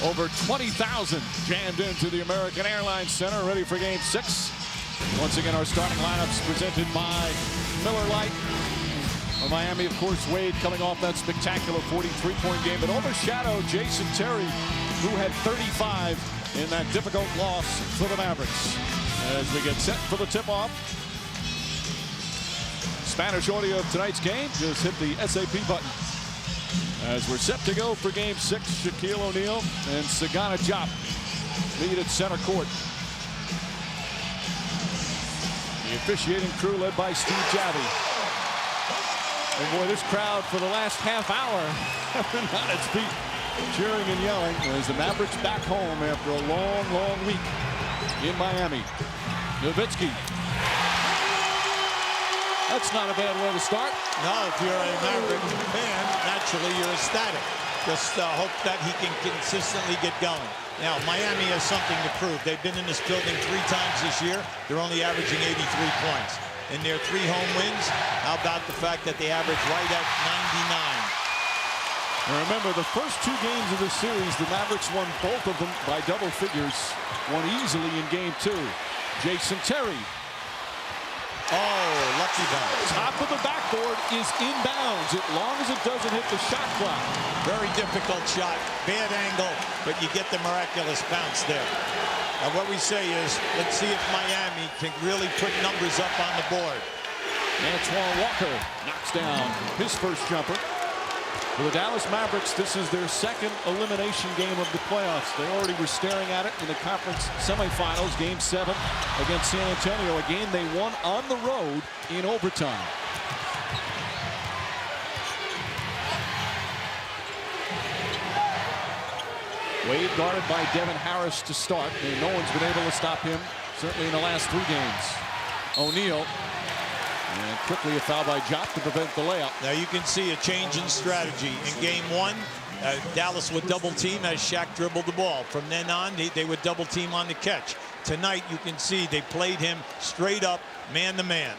Over 20,000 jammed into the American Airlines Center, ready for Game 6. Once again, our starting lineups presented by Miller Lite. For Miami, of course, Wade coming off that spectacular 43-point game, but overshadowed Jason Terry, who had 35 in that difficult loss for the Mavericks. As we get set for the tip-off, Spanish audio of tonight's game, just hit the SAP button. As we're set to go for Game 6, Shaquille O'Neal and Sagana Diop lead at center court. The officiating crew led by Steve Javie. And boy, this crowd for the last half hour have been on its feet, cheering and yelling as the Mavericks back home after a long, long week in Miami. Nowitzki. That's not a bad way to start. No, if you're a Maverick fan, naturally you're ecstatic. Just hope that he can consistently get going. Now, Miami has something to prove. They've been in this building 3 times this year. They're only averaging 83 points. In their 3 home wins, how about the fact that they average right at 99? And remember, the first 2 games of the series, the Mavericks won both of them by double figures. Won easily in Game 2. Jason Terry. Oh, lucky bounce. Top of the backboard is inbounds as long as it doesn't hit the shot clock. Very difficult shot, bad angle, but you get the miraculous bounce there. And what we say is, let's see if Miami can really put numbers up on the board. Antoine Walker knocks down his first jumper. For the Dallas Mavericks, this is their 2nd elimination game of the playoffs. They already were staring at it in the conference semifinals, Game 7 against San Antonio, a game they won on the road in overtime. Wade guarded by Devin Harris to start, and no one's been able to stop him, certainly in the last 3 games. O'Neal. And quickly a foul by Diop to prevent the layup. Now you can see a change in strategy. In Game 1, Dallas would double team as Shaq dribbled the ball. From then on, they would double team on the catch. Tonight, you can see they played him straight up, man to man.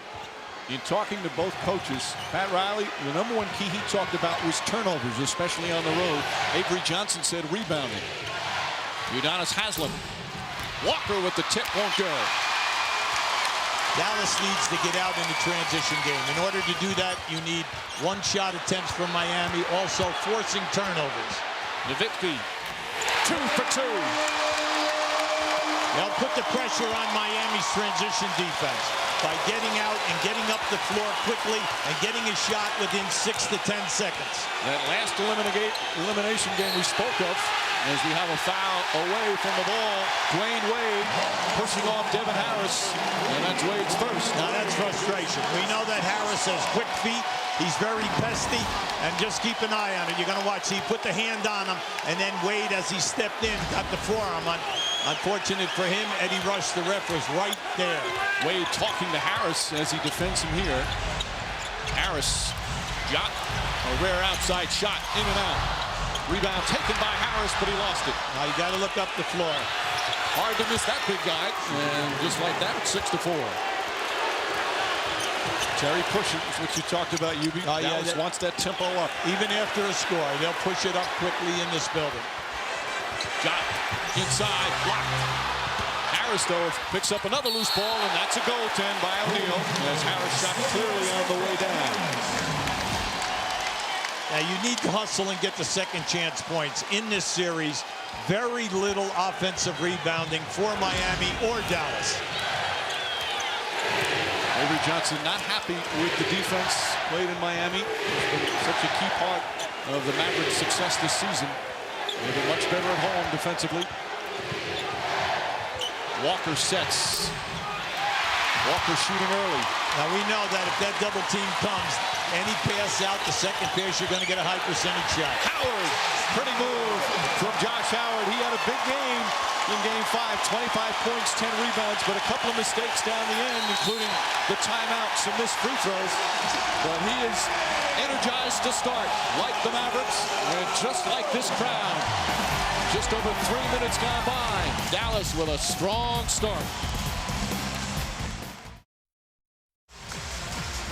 In talking to both coaches, Pat Riley, the #1 key he talked about was turnovers, especially on the road. Avery Johnson said rebounding. Udonis Haslem. Walker with the tip, won't go. Dallas needs to get out in the transition game. In order to do that, you need 1-shot attempts from Miami, also forcing turnovers. Nowitzki, 2 for 2. They'll put the pressure on Miami's transition defense by getting out and getting up the floor quickly and getting a shot within 6 to 10 seconds. That last elimination game we spoke of, as we have a foul away from the ball. Dwayne Wade pushing off Devin Harris, and that's Wade's first. Now that's frustration. We know that Harris has quick feet. He's very pesty, and just keep an eye on it. You're going to watch. He put the hand on him, and then Wade, as he stepped in, got the forearm on. Unfortunate for him, Eddie Rush, the ref, was right there. Wade talking to Harris as he defends him here. Harris, Diop, a rare outside shot, in and out. Rebound taken by Harris, but he lost it. Now you got to look up the floor. Hard to miss that big guy, and just like that, it's 6 to 4. Terry pushing is what you talked about, UB. Dallas wants that tempo up. Even after a score, they'll push it up quickly in this building. Diop inside, blocked. Harris, though, picks up another loose ball, and that's a goaltend by O'Neal, as Harris shot clearly on the way down. Now you need to hustle and get the second chance points in this series. Very little offensive rebounding for Miami or Dallas. Avery Johnson not happy with the defense played in Miami. It's been such a key part of the Mavericks' success this season. They've been much better at home defensively. Walker sets. Walker shooting early. Now we know that if that double team comes, any pass out, the second pass, you're going to get a high percentage shot. Howard, pretty move from Josh Howard. He had a big game in Game 5, 25 points, 10 rebounds, but a couple of mistakes down the end, including the timeout, some missed free throws. But he is energized to start, like the Mavericks, and just like this crowd. Just over 3 minutes gone by. Dallas with a strong start.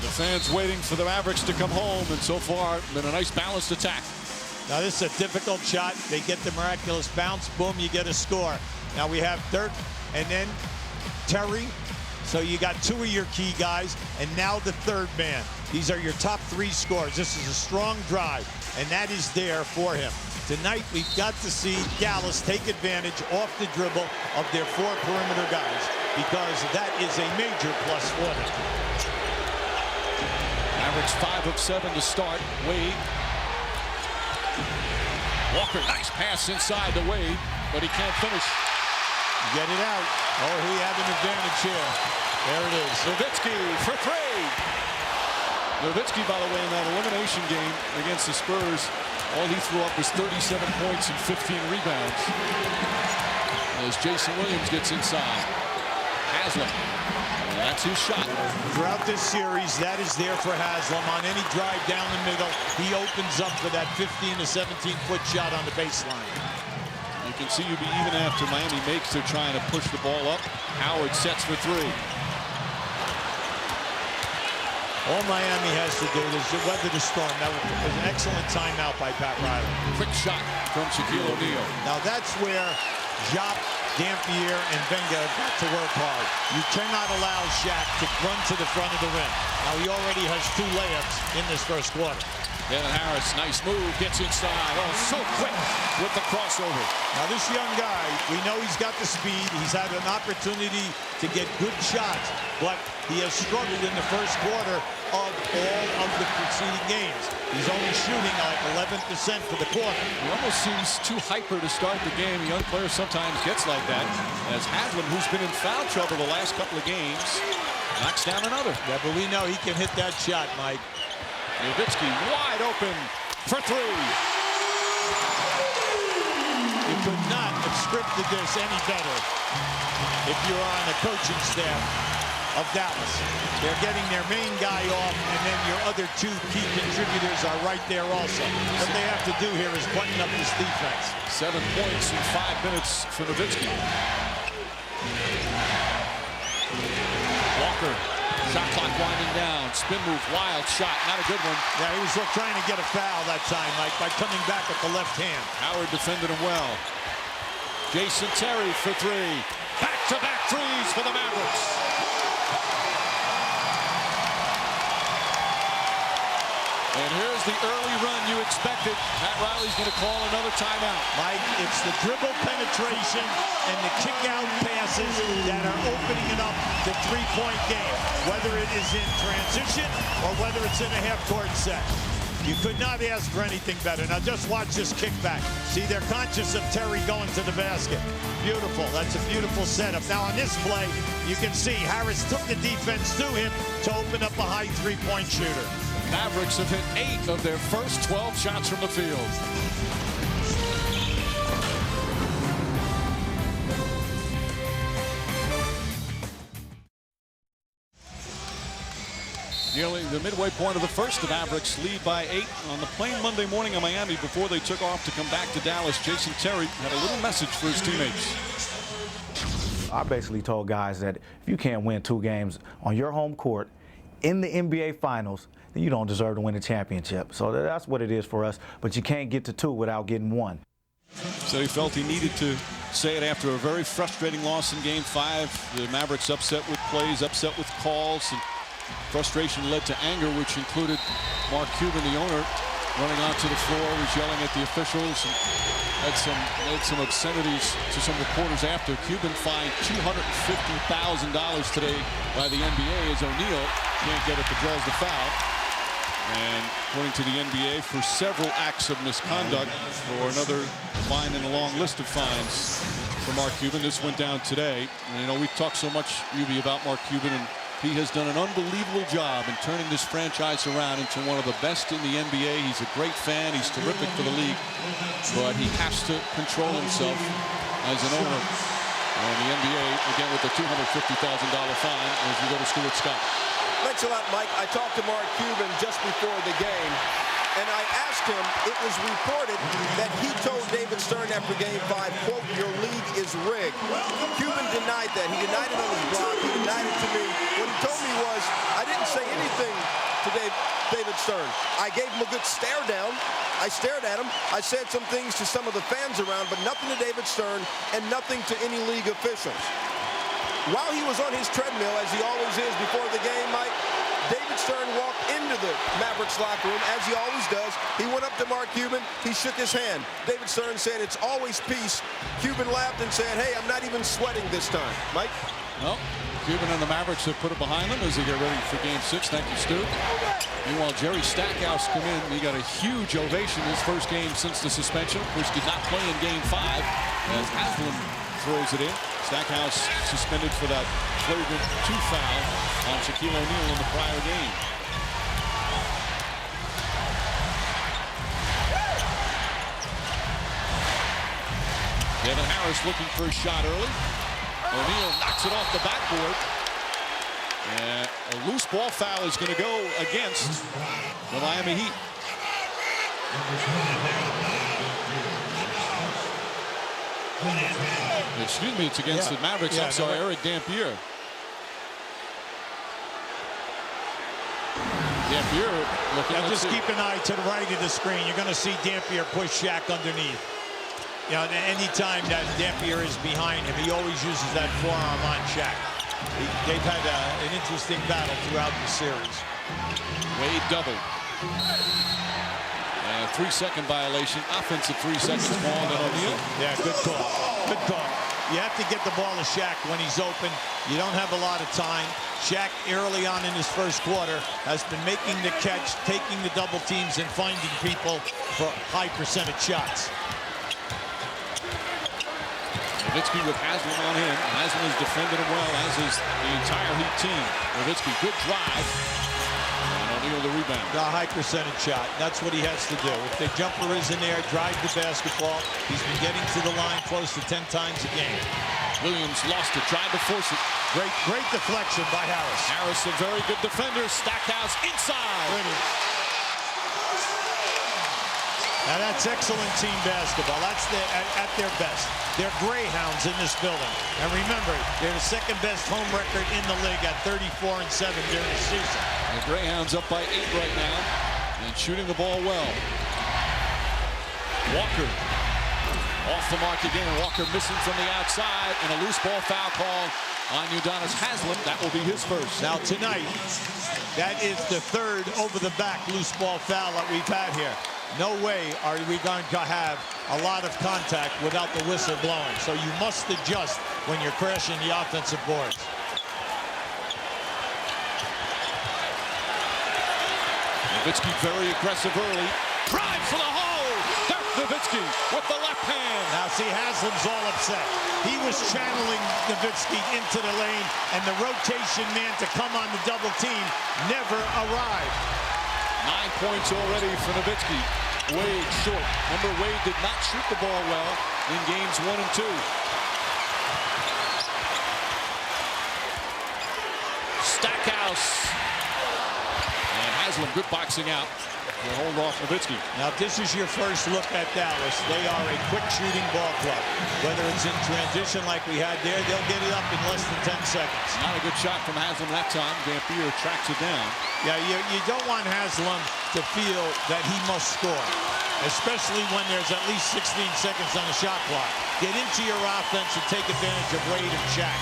The fans waiting for the Mavericks to come home, and so far, been a nice balanced attack. Now this is a difficult shot. They get the miraculous bounce. Boom, you get a score. Now we have Dirk and then Terry. So you got two of your key guys, and now the third man. These are your top three scores. This is a strong drive, and that is there for him. Tonight, we've got to see Dallas take advantage off the dribble of their four perimeter guys, because that is a major plus for them. Average 5 of 7 to start. Wade. Walker, nice pass inside to Wade, but he can't finish. Get it out. Oh, we have an advantage here. There it is. Nowitzki for three. Nowitzki, by the way, in that elimination game against the Spurs, all he threw up was 37 points and 15 rebounds. As Jason Williams gets inside. Haslam. And that's his shot. Throughout this series, that is there for Haslam. On any drive down the middle, he opens up for that 15 to 17-foot shot on the baseline. You can see you be even after Miami makes, they're trying to push the ball up. Howard sets for three. All Miami has to do is to weather the storm. That was an excellent timeout by Pat Riley. Quick shot from Shaquille O'Neal. Now that's where Jacques, Dampier, and Wenger got to work hard. You cannot allow Shaq to run to the front of the rim. Now he already has 2 layups in this first quarter. Devin Harris, nice move, gets inside. Oh, so quick with the crossover. Now this young guy, we know he's got the speed. He's had an opportunity to get good shots, but he has struggled in the first quarter of all of the preceding games. He's only shooting like 11% for the quarter. He almost seems too hyper to start the game. A young player sometimes gets like that. As Haslam, who's been in foul trouble the last couple of games, knocks down another. Yeah, but we know he can hit that shot, Mike. Nowitzki wide open for three. You could not have scripted this any better if you're on the coaching staff of Dallas. They're getting their main guy off, and then your other 2 key contributors are right there also. What they have to do here is button up this defense. 7 points in 5 minutes for Nowitzki. Walker. Shot clock winding down. Spin move, wild shot. Not a good one. Yeah, he was trying to get a foul that time, Mike, by coming back at the left hand. Howard defended him well. Jason Terry for three. Back-to-back threes for the Mavericks. And here's the early run you expected. Pat Riley's going to call another timeout. Mike, it's the dribble penetration and the kick-out passes that are opening it up to three-point game, whether it is in transition or whether it's in a half-court set. You could not ask for anything better. Now just watch this kickback. See, they're conscious of Terry going to the basket. Beautiful. That's a beautiful setup. Now on this play, you can see Harris took the defense to him to open up a high three-point shooter. Mavericks have hit 8 of their first 12 shots from the field. Nearly the midway point of the first, the Mavericks lead by 8 on the plane Monday morning in Miami before they took off to come back to Dallas. Jason Terry had a little message for his teammates. I basically told guys that if you can't win 2 games on your home court in the NBA Finals, then you don't deserve to win a championship. So that's what it is for us. But you can't get to 2 without getting 1. So he felt he needed to say it after a very frustrating loss in Game 5. The Mavericks upset with plays, upset with calls, and frustration led to anger, which included Mark Cuban, the owner, running onto the floor, was yelling at the officials, and had some obscenities to some reporters after. Cuban fined $250,000 today by the NBA as O'Neal can't get it to draws the foul. And according to the NBA, for several acts of misconduct, for another fine in a long list of fines for Mark Cuban. This went down today. And, you know, we've talked so much, Ruby, about Mark Cuban, and he has done an unbelievable job in turning this franchise around into one of the best in the NBA. He's a great fan. He's terrific for the league. But he has to control himself as an owner. And the NBA, again, with the $250,000 fine as we go to Stuart Scott. Thanks a lot, Mike. I talked to Mark Cuban just before the game, and I asked him, it was reported that he told David Stern after Game 5, quote, your league is rigged. Cuban denied that. He denied it on his blog. He denied it to me. What he told me me was I didn't say anything to David Stern. I gave him a good stare down. I stared at him. I said some things to some of the fans around, but nothing to David Stern and nothing to any league officials. While he was on his treadmill, as he always is before the game, Mike, David Stern walked into the Mavericks locker room, as he always does. He went up to Mark Cuban. He shook his hand. David Stern said, "It's always peace." Cuban laughed and said, "Hey, I'm not even sweating this time." Mike? Well, Cuban and the Mavericks have put it behind them as they get ready for Game 6. Thank you, Stu. Meanwhile, Jerry Stackhouse come in. He got a huge ovation his first game since the suspension, which did not play in Game 5 as Haslam throws it in. Stackhouse suspended for that flagrant 2 foul on Shaquille O'Neal in the prior game. Devin Harris looking for a shot early. O'Neal knocks it off the backboard. And a loose ball foul is going to go against the Miami Heat. Excuse me, it's against the Mavericks. I'm sorry, Eric Dampier. Dampier looking. Now just keep an eye to the right of the screen. You're going to see Dampier push Shaq underneath. You know, anytime that Dampier is behind him, he always uses that forearm on Shaq. They've had an interesting battle throughout the series. Wade doubled. 3-second violation. Offensive 3 seconds ball on O'Neal. Yeah, good call. Good call. You have to get the ball to Shaq when he's open. You don't have a lot of time. Shaq, early on in his first quarter, has been making the catch, taking the double teams, and finding people for high percentage shots. Nowitzki with Haslam on him. Haslam has defended him well, as is the entire Heat team. Nowitzki, good drive. And O'Neal the rebound. A high percentage shot. That's what he has to do. If the jumper is in there, drive the basketball. He's been getting to the line close to 10 times a game. Williams lost it, tried to force it. Great deflection by Harris. Harris, a very good defender. Stackhouse inside. Now that's excellent team basketball. That's at their best. They're greyhounds in this building. And remember, they're the second best home record in the league at 34-7 during the season. The Greyhounds up by 8 right now and shooting the ball well. Walker off the mark again. Walker missing from the outside, and a loose ball foul call on Udonis Haslam. That will be his first. Now tonight, that is the third over-the-back loose ball foul that we've had here. No way are we going to have a lot of contact without the whistle blowing. So you must adjust when you're crashing the offensive boards. Nowitzki very aggressive early. Drive for the hole. Dirk Nowitzki with the left hand. Now see, Haslam's all upset. He was channeling Nowitzki into the lane, and the rotation man to come on the double team never arrived. 9 points already for Nowitzki. Wade short. Remember, Wade did not shoot the ball well in games 1 and 2. Stackhouse. And Haslam, good boxing out. They hold off Nowitzki. Now, if this is your first look at Dallas, they are a quick shooting ball club. Whether it's in transition like we had there, they'll get it up in less than 10 seconds. Not a good shot from Haslam that time. Dampier tracks it down. Yeah, you don't want Haslam to feel that he must score, especially when there's at least 16 seconds on the shot clock. Get into your offense and take advantage of Wade and Shaq.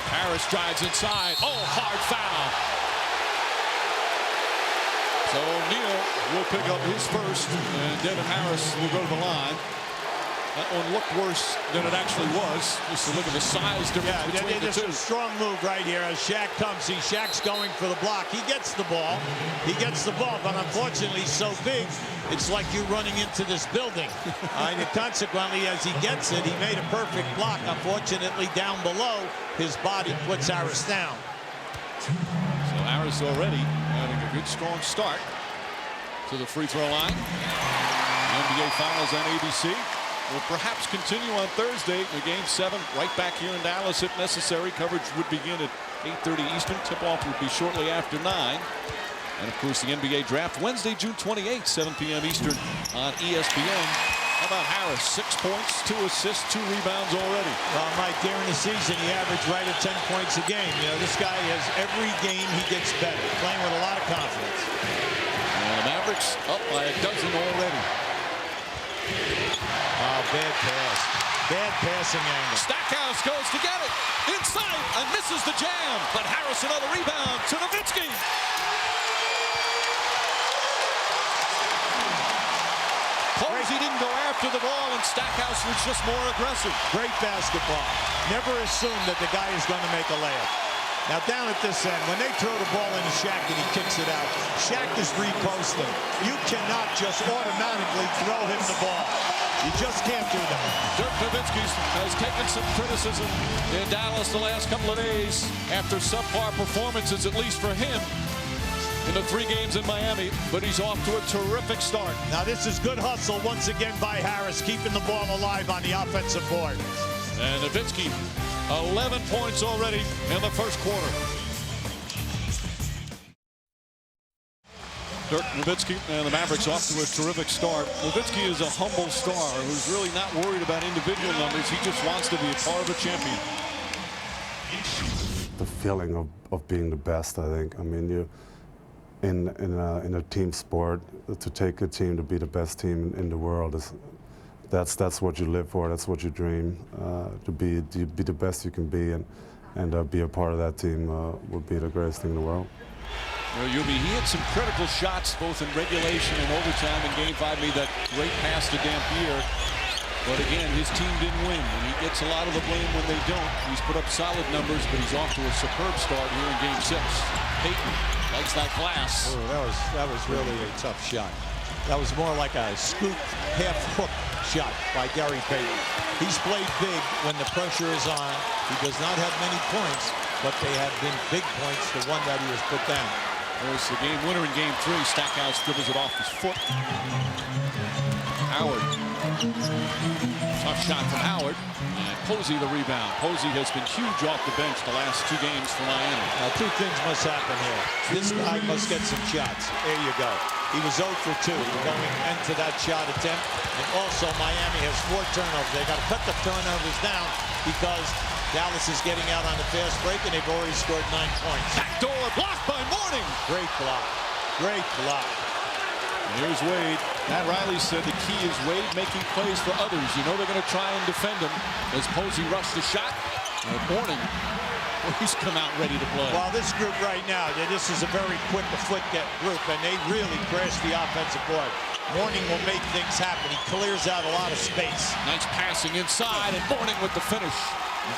Harris drives inside. Oh, hard foul. So O'Neal will pick up his first, and Devin Harris will go to the line. That one looked worse than it actually was. Just to look at the size difference between the two. It's a strong move right here as Shaq comes. See, Shaq's going for the block. He gets the ball. He gets the ball, but unfortunately, he's so big, it's like you running into this building. And consequently, as he gets it, he made a perfect block. Unfortunately, down below, his body puts Harris down. So Harris already having a good, strong start to the free throw line. The NBA Finals on ABC. Will perhaps continue on Thursday in Game 7 right back here in Dallas if necessary. Coverage would begin at 8:30 Eastern. Tip-off would be shortly after 9. And, of course, the NBA Draft Wednesday, June 28th, 7 p.m. Eastern on ESPN. How about about Harris? 6 points, 2 assists, 2 rebounds already. Well, Mike, during the season, he averaged right at 10 points a game. You know, this guy has every game he gets better, playing with a lot of confidence. And the Mavericks up by a dozen already. Oh, bad pass. Bad passing angle. Stackhouse goes to get it. Inside and misses the jam. But Harris another rebound to Nowitzki. Posey didn't go after the ball, and Stackhouse was just more aggressive. Great basketball. Never assume that the guy is going to make a layup. Now down at this end, when they throw the ball into Shaq and he kicks it out, Shaq is reposting. You cannot just automatically throw him the ball. You just can't do that. Dirk Nowitzki has taken some criticism in Dallas the last couple of days after subpar performances, at least for him, in the 3 games in Miami, but he's off to a terrific start. Now this is good hustle once again by Harris, keeping the ball alive on the offensive board. And Nowitzki, 11 points already in the first quarter. Dirk Nowitzki and the Mavericks off to a terrific start. Nowitzki is a humble star who's really not worried about individual numbers. He just wants to be a part of a champion. The feeling of being the best, I think. I mean, you in a team sport, to take a team to be the best team in the world is that's what you live for. That's what you dream to be the best you can be, and be a part of that team would be the greatest thing in the world. Well, Yubi, he had some critical shots both in regulation and overtime in Game 5. Made that great pass to Dampier. But again, his team didn't win, and he gets a lot of the blame when they don't. He's put up solid numbers, but he's off to a superb start here in Game 6. Payton likes that glass. Oh, that was really a tough shot. That was more like a scoop half-hook shot by Gary Payton. He's played big when the pressure is on. He does not have many points, but they have been big points, the one that he has put down. There's the game winner in Game 3. Stackhouse dribbles it off his foot. Howard. Tough shot from Howard. And Posey the rebound. Posey has been huge off the bench the last 2 games for Miami. Now, 2 things must happen here. This guy must get some shots. There you go. He was 0 for 2 going into that shot attempt. And also, Miami has 4 turnovers. They got to cut the turnovers down because Dallas is getting out on the fast break, and they've already scored 9 points. Backdoor blocked by Mourning. Great block. Great block. And here's Wade. Matt Riley said the key is Wade making plays for others. You know they're going to try and defend him as Posey rushed the shot. And Mourning, he's come out ready to play. Well, this group right now, this is a very quick foot group, and they really crash the offensive board. Mourning will make things happen. He clears out a lot of space. Nice passing inside, and Mourning with the finish.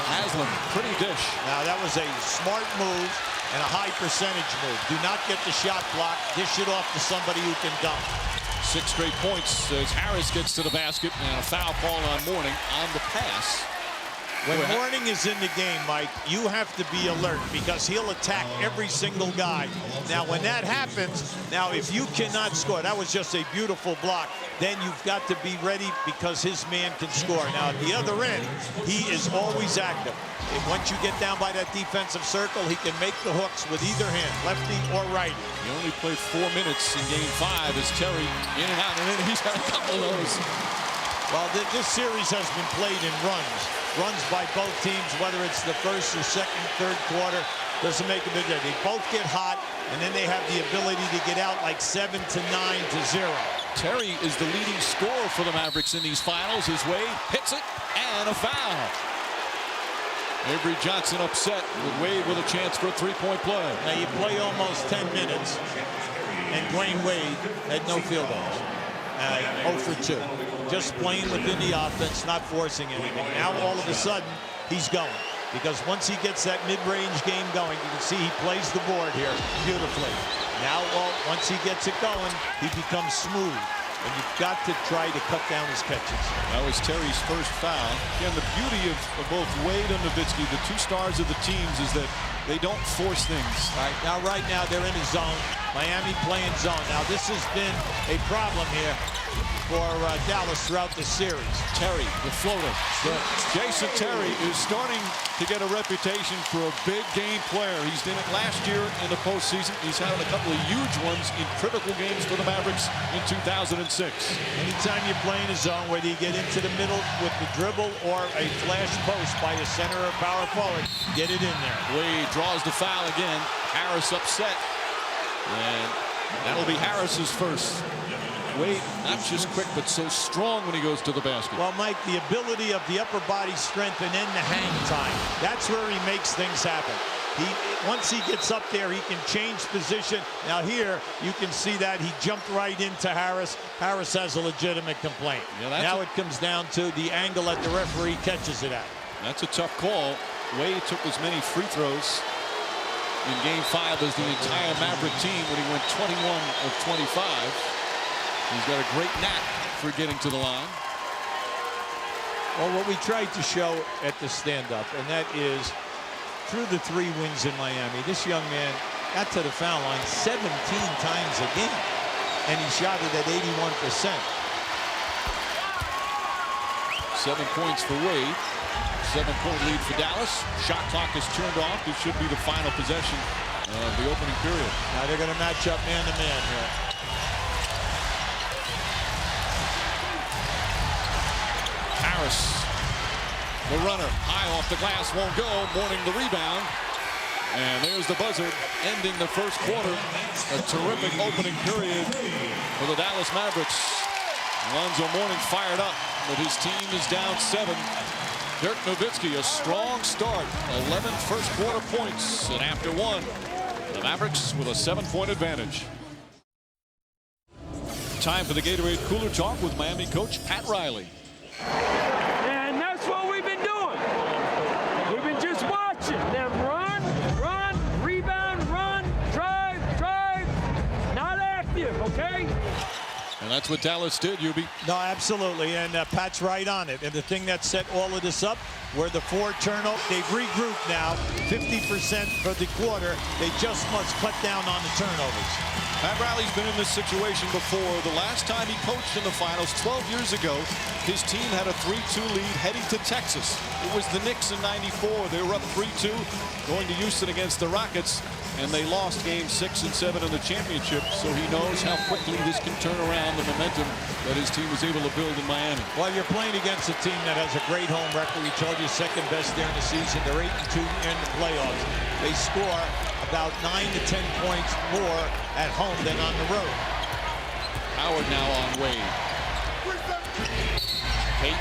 Haslam, pretty dish. Now, that was a smart move and a high percentage move. Do not get the shot blocked. Dish it off to somebody who can dunk. 6 straight points as Harris gets to the basket, and a foul call on Mourning on the pass. When Mourning is in the game, Mike, you have to be alert because he'll attack every single guy. Now, when that happens, now if you cannot score, that was just a beautiful block, then you've got to be ready because his man can score. Now, at the other end, he is always active. And once you get down by that defensive circle, he can make the hooks with either hand, lefty or righty. He only played 4 minutes in Game 5 as Terry in and out, and then he's had a couple of those. Well, this series has been played in runs. Runs by both teams, whether it's the first or second, third quarter, doesn't make a big difference. They both get hot, and then they have the ability to get out like 7 to 9 to 0. Terry is the leading scorer for the Mavericks in these finals as Wade hits it, and a foul. Avery Johnson upset with Wade with a chance for a 3-point play. Now you play almost 10 minutes, and Dwayne Wade had no field goals. 0 for 2. Just playing within the offense, not forcing anything. Now all of a sudden, he's going. Because once he gets that mid-range game going, you can see he plays the board here beautifully. Now, once he gets it going, he becomes smooth. And you've got to try to cut down his catches. That was Terry's first foul. Again, the beauty of both Wade and Nowitzki, the 2 stars of the teams, is that they don't force things. Right now they're in a zone. Miami playing zone. Now, this has been a problem here. for Dallas throughout the series. Terry, the floater. Jason Terry is starting to get a reputation for a big game player. He's done it last year in the postseason. He's had a couple of huge ones in critical games for the Mavericks in 2006. Anytime you play in a zone, whether you get into the middle with the dribble or a flash post by a center or power forward, get it in there. Wade draws the foul again. Harris upset. And that'll be Harris's first. Wade, not just quick, but so strong when he goes to the basket. Well, Mike, the ability of the upper body strength and then the hang time, that's where he makes things happen. Once he gets up there, he can change position. Now here, you can see that he jumped right into Harris. Harris has a legitimate complaint. Yeah, now it comes down to the angle that the referee catches it at. That's a tough call. Wade took as many free throws in Game 5 as the entire Maverick team when he went 21 of 25. He's got a great knack for getting to the line. Well, what we tried to show at the stand-up, and that is through the 3 wins in Miami, this young man got to the foul line 17 times a game, and he shot it at 81%. 7 points for Wade. 7-point lead for Dallas. Shot clock is turned off. This should be the final possession of the opening period. Now they're going to match up man-to-man here. Harris, the runner, high off the glass, won't go. Mourning the rebound. And there's the buzzer ending the first quarter. A terrific opening period for the Dallas Mavericks. Alonzo Mourning fired up, but his team is down 7. Dirk Nowitzki, a strong start. 11 first quarter points, and after 1, the Mavericks with a 7-point advantage. Time for the Gatorade Cooler Talk with Miami coach Pat Riley. And that's what we've been doing. We've been just watching them run, rebound, drive, not active, okay? And that's what Dallas did, Yubi. No, absolutely, and Pat's right on it. And the thing that set all of this up were the 4 turnovers. They've regrouped now, 50% for the quarter. They just must cut down on the turnovers. Pat Riley's been in this situation before. The last time he coached in the finals 12 years ago, his team had a 3-2 lead heading to Texas. It was the Knicks in '94. They were up 3-2 going to Houston against the Rockets, and they lost games 6 and 7 in the championship. So he knows how quickly this can turn around the momentum that his team was able to build in Miami. Well, you're playing against a team that has a great home record. We told you second best there in the season. They're 8-2 in the playoffs. They score about 9 to 10 points more at home than on the road. Howard now on Wade. Payton.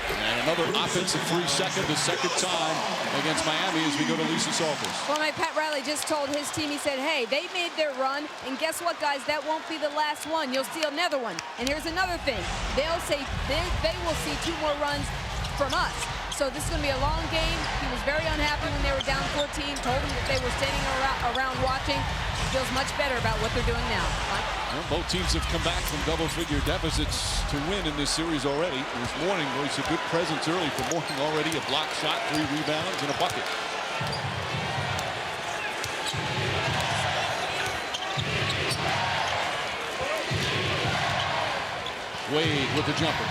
And another offensive 3-second, the second time against Miami as we go to Lisa's office. Well, my Pat Riley just told his team, he said, hey, they made their run, and guess what, guys? That won't be the last one. You'll see another one. And here's another thing. They'll say they will see 2 more runs from us. So this is going to be a long game. He was very unhappy when they were down 14, told them that they were standing around watching. Feels much better about what they're doing now. Well, both teams have come back from double-figure deficits to win in this series already. This morning was a good presence early for Mourning already. A block shot, 3 rebounds, and a bucket. Wade with the jumper.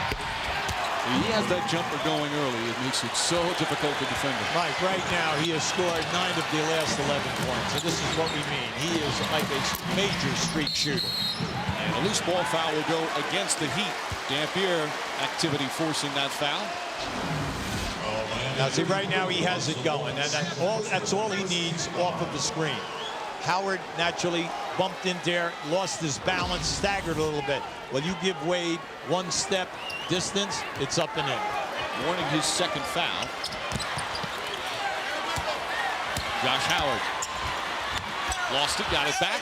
He has that jumper going early. It makes it so difficult to defend him. Mike, right now he has scored 9 of the last 11 points. And this is what we mean. He is like a major streak shooter. And a loose ball foul will go against the Heat. Dampier activity forcing that foul. Now see, right now he has it going. And that's all he needs off of the screen. Howard naturally bumped in there, lost his balance, staggered a little bit. Well, you give Wade 1 step distance, it's up and in. Mourning his second foul. Josh Howard lost it, got it back.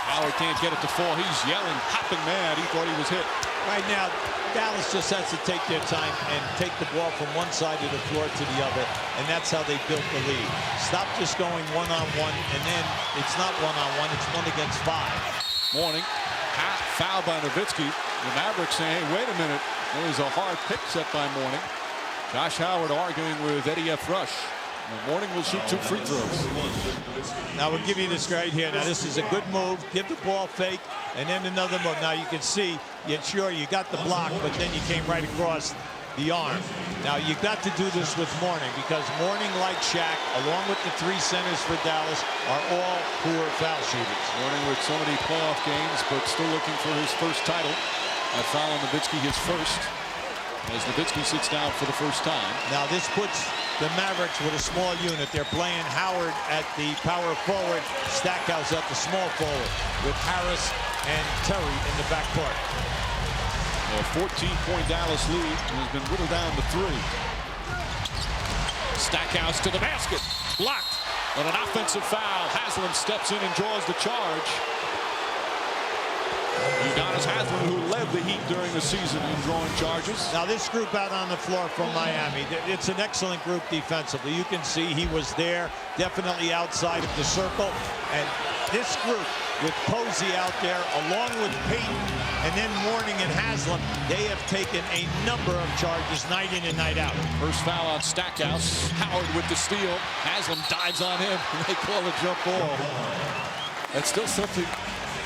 Howard can't get it to fall. He's yelling, hopping mad. He thought he was hit. Right now, Dallas just has to take their time and take the ball from one side of the floor to the other, and that's how they built the lead. Stop just going one-on-one, and then it's not one-on-one, it's 1 against 5. Mourning, foul by Nowitzki. The Mavericks saying, hey, wait a minute. There's a hard pick set by Mourning. Josh Howard arguing with Eddie F. Rush. And Mourning will shoot 2 free throws. Now we'll give you this right here. Now this is a good move. Give the ball fake, and then another move. Now you can see Yeah, sure, you got the block, but then you came right across the arm. Now, you got to do this with Mourning, because Mourning, like Shaq, along with the 3 centers for Dallas, are all poor foul shooters. Mourning with so many playoff games, but still looking for his first title. A foul on Nowitzki, his first, as Nowitzki sits down for the first time. Now, this puts the Mavericks with a small unit. They're playing Howard at the power forward, Stackhouse at the small forward, with Harris and Terry in the backcourt. A 14-point Dallas lead has been whittled down to 3. Stackhouse to the basket. Blocked. On an offensive foul, Haslam steps in and draws the charge. Udonis Haslam, who led the Heat during the season in drawing charges. Now, this group out on the floor from Miami, it's an excellent group defensively. You can see he was there, definitely outside of the circle. And this group, with Posey out there, along with Payton, and then Mourning and Haslam, they have taken a number of charges night in and night out. First foul on Stackhouse. Howard with the steal. Haslam dives on him, and they call a jump ball. That's still something.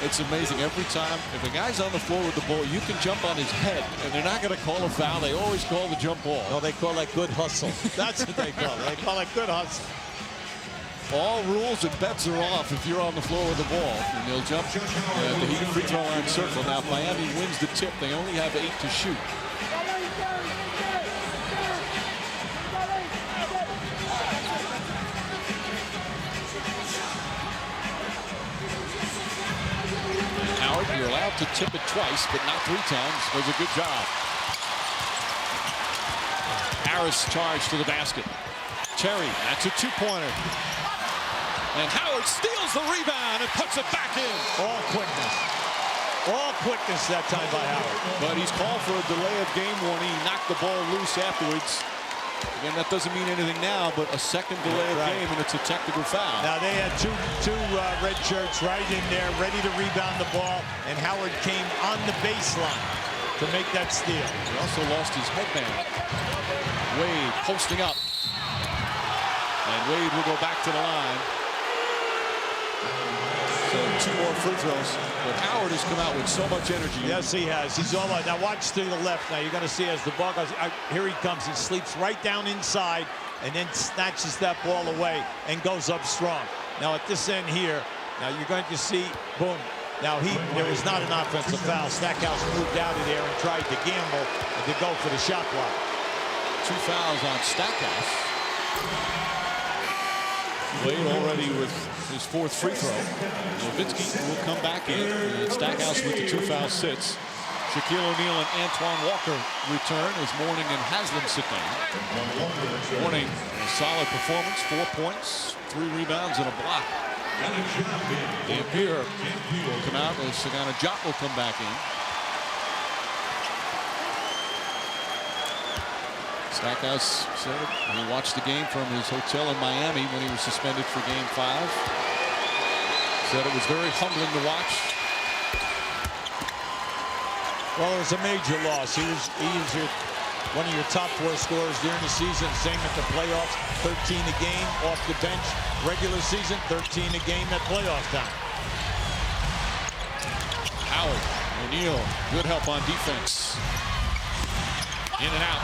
It's amazing. Every time, if a guy's on the floor with the ball, you can jump on his head, and they're not going to call a foul. They always call the jump ball. No, they call that good hustle. That's what they call it. They call it good hustle. All rules and bets are off if you're on the floor with the ball. And they'll jump the Heat free throw line circle. Now, if Miami wins the tip, they only have 8 to shoot. Howard, you're allowed to tip it twice, but not 3 times. Does a good job. Harris charged to the basket. Terry, that's a 2-pointer. And Howard steals the rebound and puts it back in. All quickness. All quickness that time by Howard. But he's called for a delay of game warning. He knocked the ball loose afterwards. Again, that doesn't mean anything now, but a second delay of game, and it's a technical foul. Now, they had two red shirts right in there, ready to rebound the ball, and Howard came on the baseline to make that steal. He also lost his headband. Wade posting up. And Wade will go back to the line. So 2 more free throws. But Howard has come out with so much energy. Yes, he has. He's all out. Now watch to the left. Now you're going to see as the ball goes. Here he comes. He sleeps right down inside and then snatches that ball away and goes up strong. Now at this end here, now you're going to see, boom. Now there was not an offensive foul. Stackhouse moved out of there and tried to gamble and to go for the shot block. 2 fouls on Stackhouse. Wade already with his 4th free throw. Nowitzki will come back in. And Stackhouse with the 2 foul sits. Shaquille O'Neal and Antoine Walker return as Mourning and Haslam sit down. Mourning, a solid performance, 4 points, 3 rebounds, and a block. Dampier will come out as Sagana Diop will come back in. Stackhouse said he watched the game from his hotel in Miami when he was suspended for Game 5. Said it was very humbling to watch. Well, it was a major loss. He was one of your top 4 scorers during the season. Same at the playoffs. 13 a game off the bench. Regular season, 13 a game at playoff time. Howard, O'Neal, good help on defense. In and out.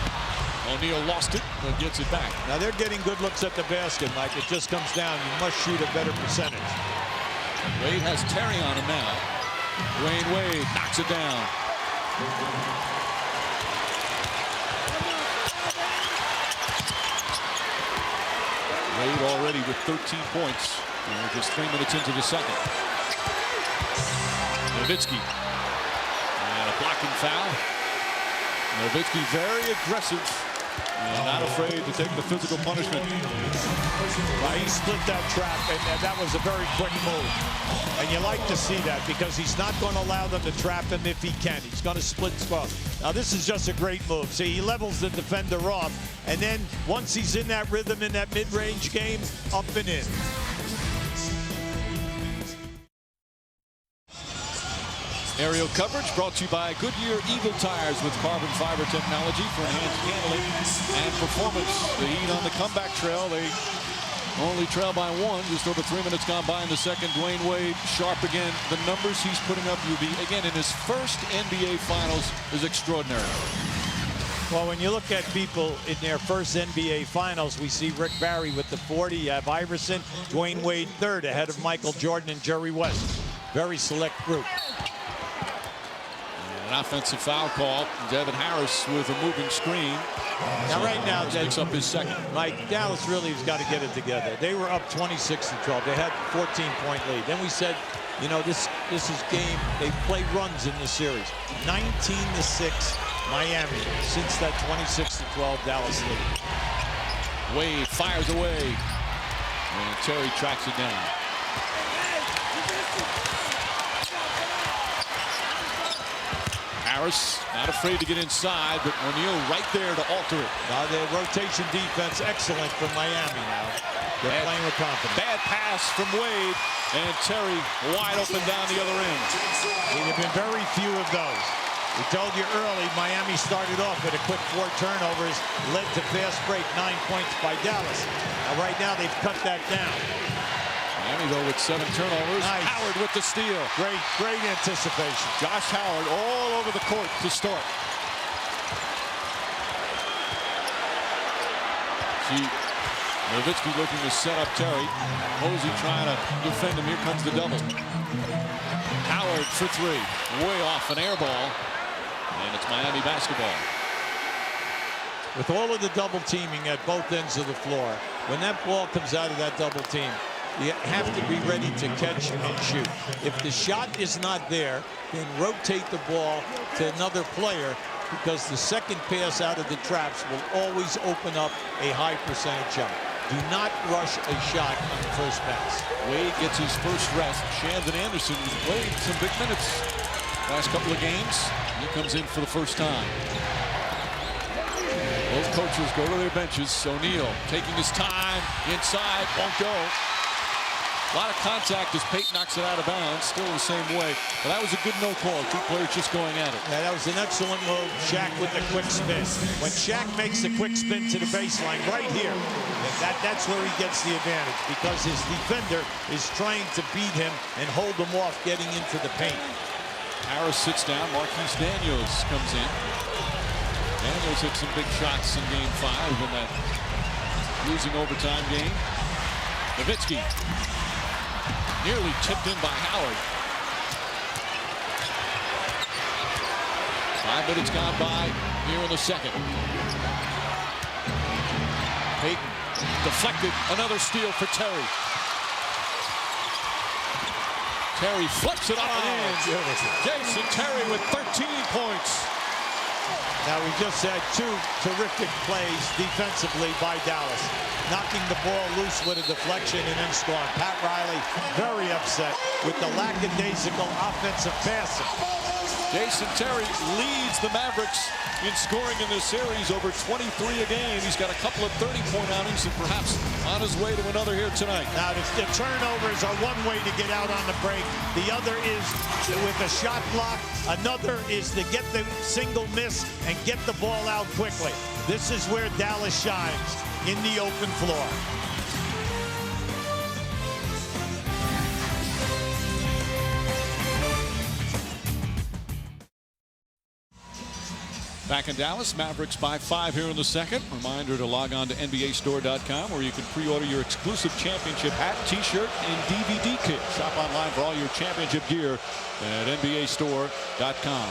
O'Neal lost it, but gets it back. Now they're getting good looks at the basket, Mike. It just comes down. You must shoot a better percentage. Wade has Terry on him now. Dwayne Wade knocks it down. Wade already with 13 points. Just 3 minutes into the second. Nowitzki. And a blocking foul. Nowitzki very aggressive. And not afraid to take the physical punishment. Well, he split that trap, and that was a very quick move. And you like to see that because he's not going to allow them to trap him if he can. He's going to split spot. Now, this is just a great move. See, he levels the defender off, and then once he's in that rhythm in that mid-range game, up and in. Aerial coverage brought to you by Goodyear Eagle Tires with carbon fiber technology for enhanced handling and performance. The Heat on the comeback trail. They only trail by 1. Just over 3 minutes gone by in the second. Dwayne Wade sharp again. The numbers he's putting up, UB, again in his first NBA Finals, is extraordinary. Well, when you look at people in their first NBA Finals, we see Rick Barry with the 40. You have Iverson, Dwayne Wade third, ahead of Michael Jordan and Jerry West. Very select group. An offensive foul call. Devin Harris with a moving screen. Now, right now, picks up his second. Mike, Dallas really has got to get it together. They were up 26-12. They had a 14-point lead. Then we said, you know, this is game. They play runs in this series. 19-6, Miami, since that 26-12 Dallas lead. Wade fires away, and Terry tracks it down. Harris not afraid to get inside, but O'Neal right there to alter it. Now the rotation defense excellent from Miami now. They're playing with confidence. Bad pass from Wade, and Terry wide open down the other end. There have been very few of those. We told you early, Miami started off with a quick 4 turnovers, led to fast break, 9 points by Dallas. Now right now they've cut that down. Miami though with 7 turnovers. Nice. Howard with the steal. Great anticipation. Josh Howard all over the court to start. See Nowitzki looking to set up Terry. Posey trying to defend him. Here comes the double. Howard for 3. Way off, an air ball. And it's Miami basketball. With all of the double teaming at both ends of the floor, when that ball comes out of that double team, you have to be ready to catch and shoot. If the shot is not there, then rotate the ball to another player, because the second pass out of the traps will always open up a high percentage shot. Do not rush a shot on the first pass. Wade gets his first rest. Shandon Anderson played some big minutes last couple of games. He comes in for the first time. Both coaches go to their benches. O'Neal taking his time inside, won't go. A lot of contact as Pate knocks it out of bounds. Still the same way. But that was a good no call. 2 players just going at it. Yeah, that was an excellent move. Shaq with the quick spin. When Shaq makes the quick spin to the baseline right here, that's where he gets the advantage, because his defender is trying to beat him and hold him off getting into the paint. Harris sits down. Marquise Daniels comes in. Daniels hit some big shots in Game 5 in that losing overtime game. Nowitzki. Nearly tipped in by Howard. 5 minutes gone by here in the second. Payton deflected. Another steal for Terry. Terry flips it up and in. Jason Terry with 13 points. Now we just had 2 terrific plays defensively by Dallas. Knocking the ball loose with a deflection and then scoring. Pat Riley very upset with the lackadaisical offensive passing. Jason Terry leads the Mavericks in scoring in this series, over 23 a game. He's got a couple of 30-point outings and perhaps on his way to another here tonight. Now the turnovers are one way to get out on the break. The other is with a shot block. Another is to get the single miss and get the ball out quickly. This is where Dallas shines, in the open floor. Back in Dallas, Mavericks by 5 here in the second. Reminder to log on to NBAstore.com, where you can pre-order your exclusive championship hat, t-shirt, and DVD kit. Shop online for all your championship gear at NBAstore.com.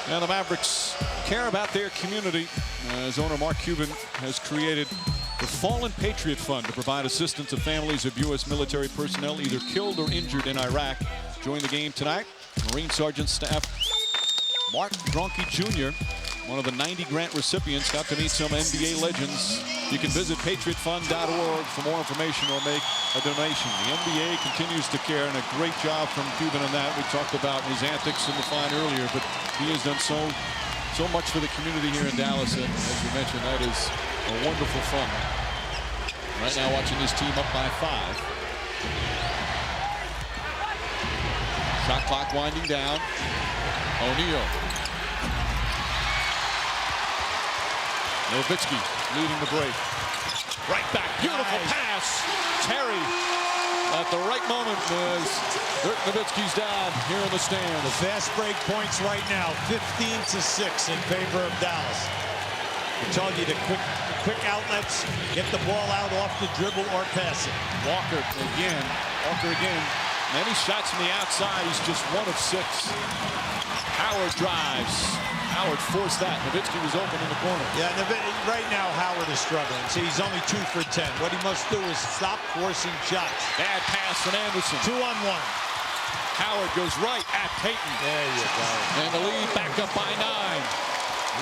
And the Mavericks care about their community, as owner Mark Cuban has created the Fallen Patriot Fund to provide assistance to families of U.S. military personnel either killed or injured in Iraq. Join the game tonight. Marine Sergeant Staff Mark Dronke Jr., one of the 90 grant recipients, got to meet some NBA legends. You can visit patriotfund.org for more information or make a donation. The NBA continues to care, and a great job from Cuban on that. We talked about his antics in the fine earlier, but he has done so much for the community here in Dallas, and as you mentioned, that is a wonderful fun. Right now watching this team up by 5. Shot clock winding down. O'Neal. Nowitzki leading the break. Right back, beautiful pass. Terry at the right moment as Dirk Nowitzki's down here in the stand. The fast break points right now, 15-6 in favor of Dallas. I told you the quick outlets, get the ball out off the dribble or pass it. Walker again. Many shots from the outside. He's just 1 of 6. Howard drives. Howard forced that. Nowitzki was open in the corner. Yeah, right now Howard is struggling. See, he's only 2 for 10. What he must do is stop forcing shots. Bad pass from Anderson. 2-on-1. Howard goes right at Payton. There you go. And the lead back up by 9.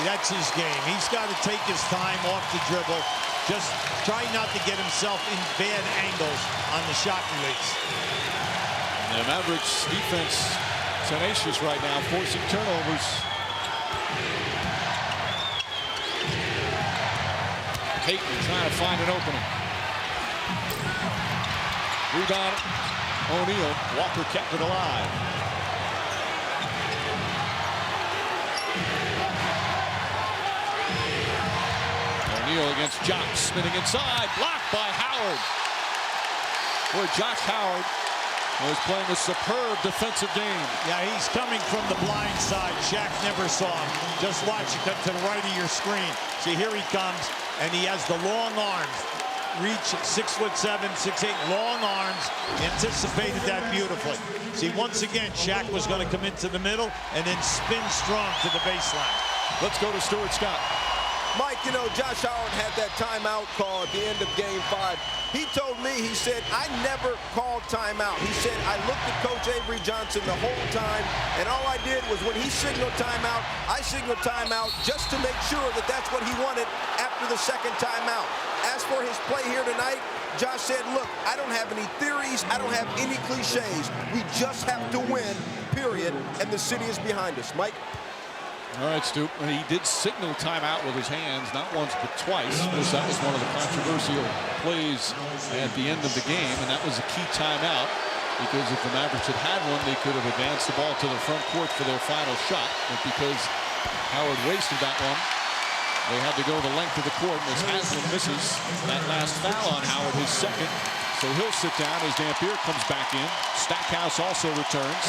That's his game. He's got to take his time off the dribble. Just try not to get himself in bad angles on the shot release. And the Mavericks defense tenacious right now, forcing turnovers. Payton trying to find an opening. Rebound, O'Neal. Walker kept it alive. O'Neal against Jock, spinning inside, blocked by Howard. Boy, Josh Howard was playing a superb defensive game. Yeah, he's coming from the blind side. Shaq never saw him. Just watch it come to the right of your screen. See, here he comes, and he has the long arms. Reach 6'7", 6'8", long arms. Anticipated that beautifully. See, once again, Shaq was going to come into the middle and then spin strong to the baseline. Let's go to Stuart Scott. Mike, you know, Josh Howard had that timeout call at the end of Game 5. He told me, he said, I never called timeout. He said, I looked at Coach Avery Johnson the whole time, and all I did was when he signaled timeout, I signaled timeout just to make sure that that's what he wanted after the second timeout. As for his play here tonight, Josh said, look, I don't have any theories. I don't have any cliches. We just have to win, period, and the city is behind us. Mike? All right, Stu. And he did signal timeout with his hands, not once but twice. That was one of the controversial plays at the end of the game, and that was a key timeout because if the Mavericks had had one, they could have advanced the ball to the front court for their final shot. But because Howard wasted that one, they had to go the length of the court, and as Haslem misses that last foul on Howard, his second. So he'll sit down as Dampier comes back in. Stackhouse also returns.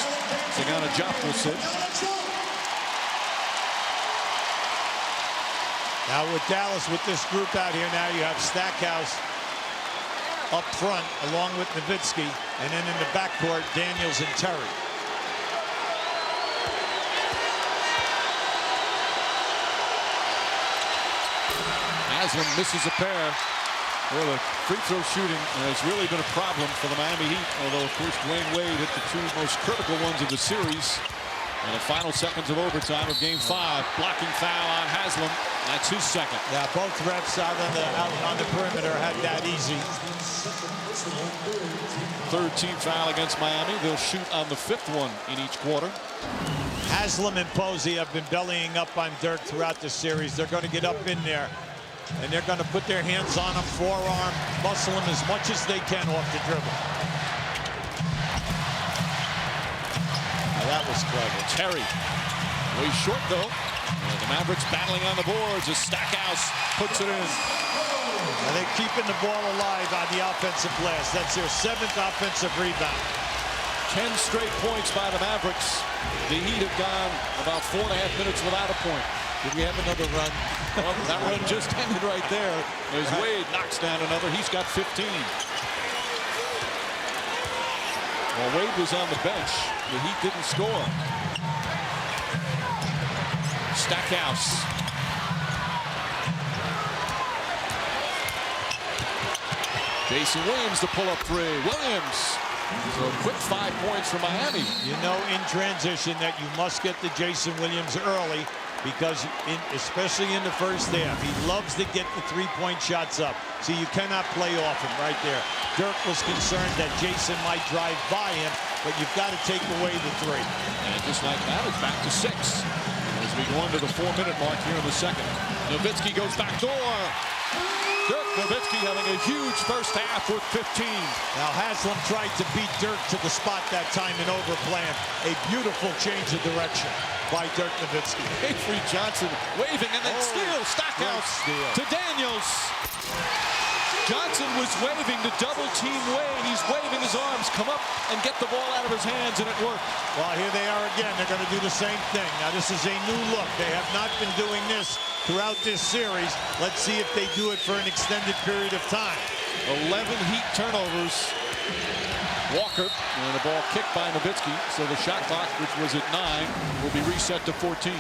Sagana Diop will sit. Now with Dallas, with this group out here now, you have Stackhouse up front along with Nowitzki, and then in the backcourt, Daniels and Terry. Haslem misses a pair. Well, the free throw shooting has really been a problem for the Miami Heat, although, of course, Dwayne Wade hit the 2 most critical ones of the series. In the final seconds of overtime of Game 5, blocking foul on Haslem. That's his second. Yeah, both refs out on the perimeter had that easy. Third team foul against Miami. They'll shoot on the 5th one in each quarter. Haslem and Posey have been bellying up on Dirk throughout the series. They're going to get up in there, and they're going to put their hands on him, forearm, muscle him as much as they can off the dribble. That was clever. Terry, way short though. And the Mavericks battling on the boards as Stackhouse puts it in. Now they're keeping the ball alive on the offensive glass. That's their 7th offensive rebound. 10 straight points by the Mavericks. The Heat have gone about 4.5 minutes without a point. Did we have another run? Well, that run just ended right there as Wade knocks down another. He's got 15. Well, Wade was on the bench. The Heat didn't score. Stackhouse. Jason Williams to pull up 3. Williams. So a quick 5 points for Miami. You know in transition that you must get to Jason Williams early because especially in the first half, he loves to get the 3-point shots up. See, you cannot play off him right there. Dirk was concerned that Jason might drive by him, but you've got to take away the 3. And just like that, it's back to 6. As we go into the 4-minute mark here in the second. Nowitzki goes back door. Dirk Nowitzki having a huge first half with 15. Now Haslam tried to beat Dirk to the spot that time in overplan. A beautiful change of direction by Dirk Nowitzki. Avery Johnson waving and then steal. Stackhouse to Daniels. Johnson was waving to double team Wade. He's waving his arms. Come up and get the ball out of his hands, and it worked. Well, here they are again. They're going to do the same thing. Now, this is a new look. They have not been doing this throughout this series. Let's see if they do it for an extended period of time. 11 Heat turnovers. Walker, and the ball kicked by Nowitzki. So the shot clock, which was at 9, will be reset to 14.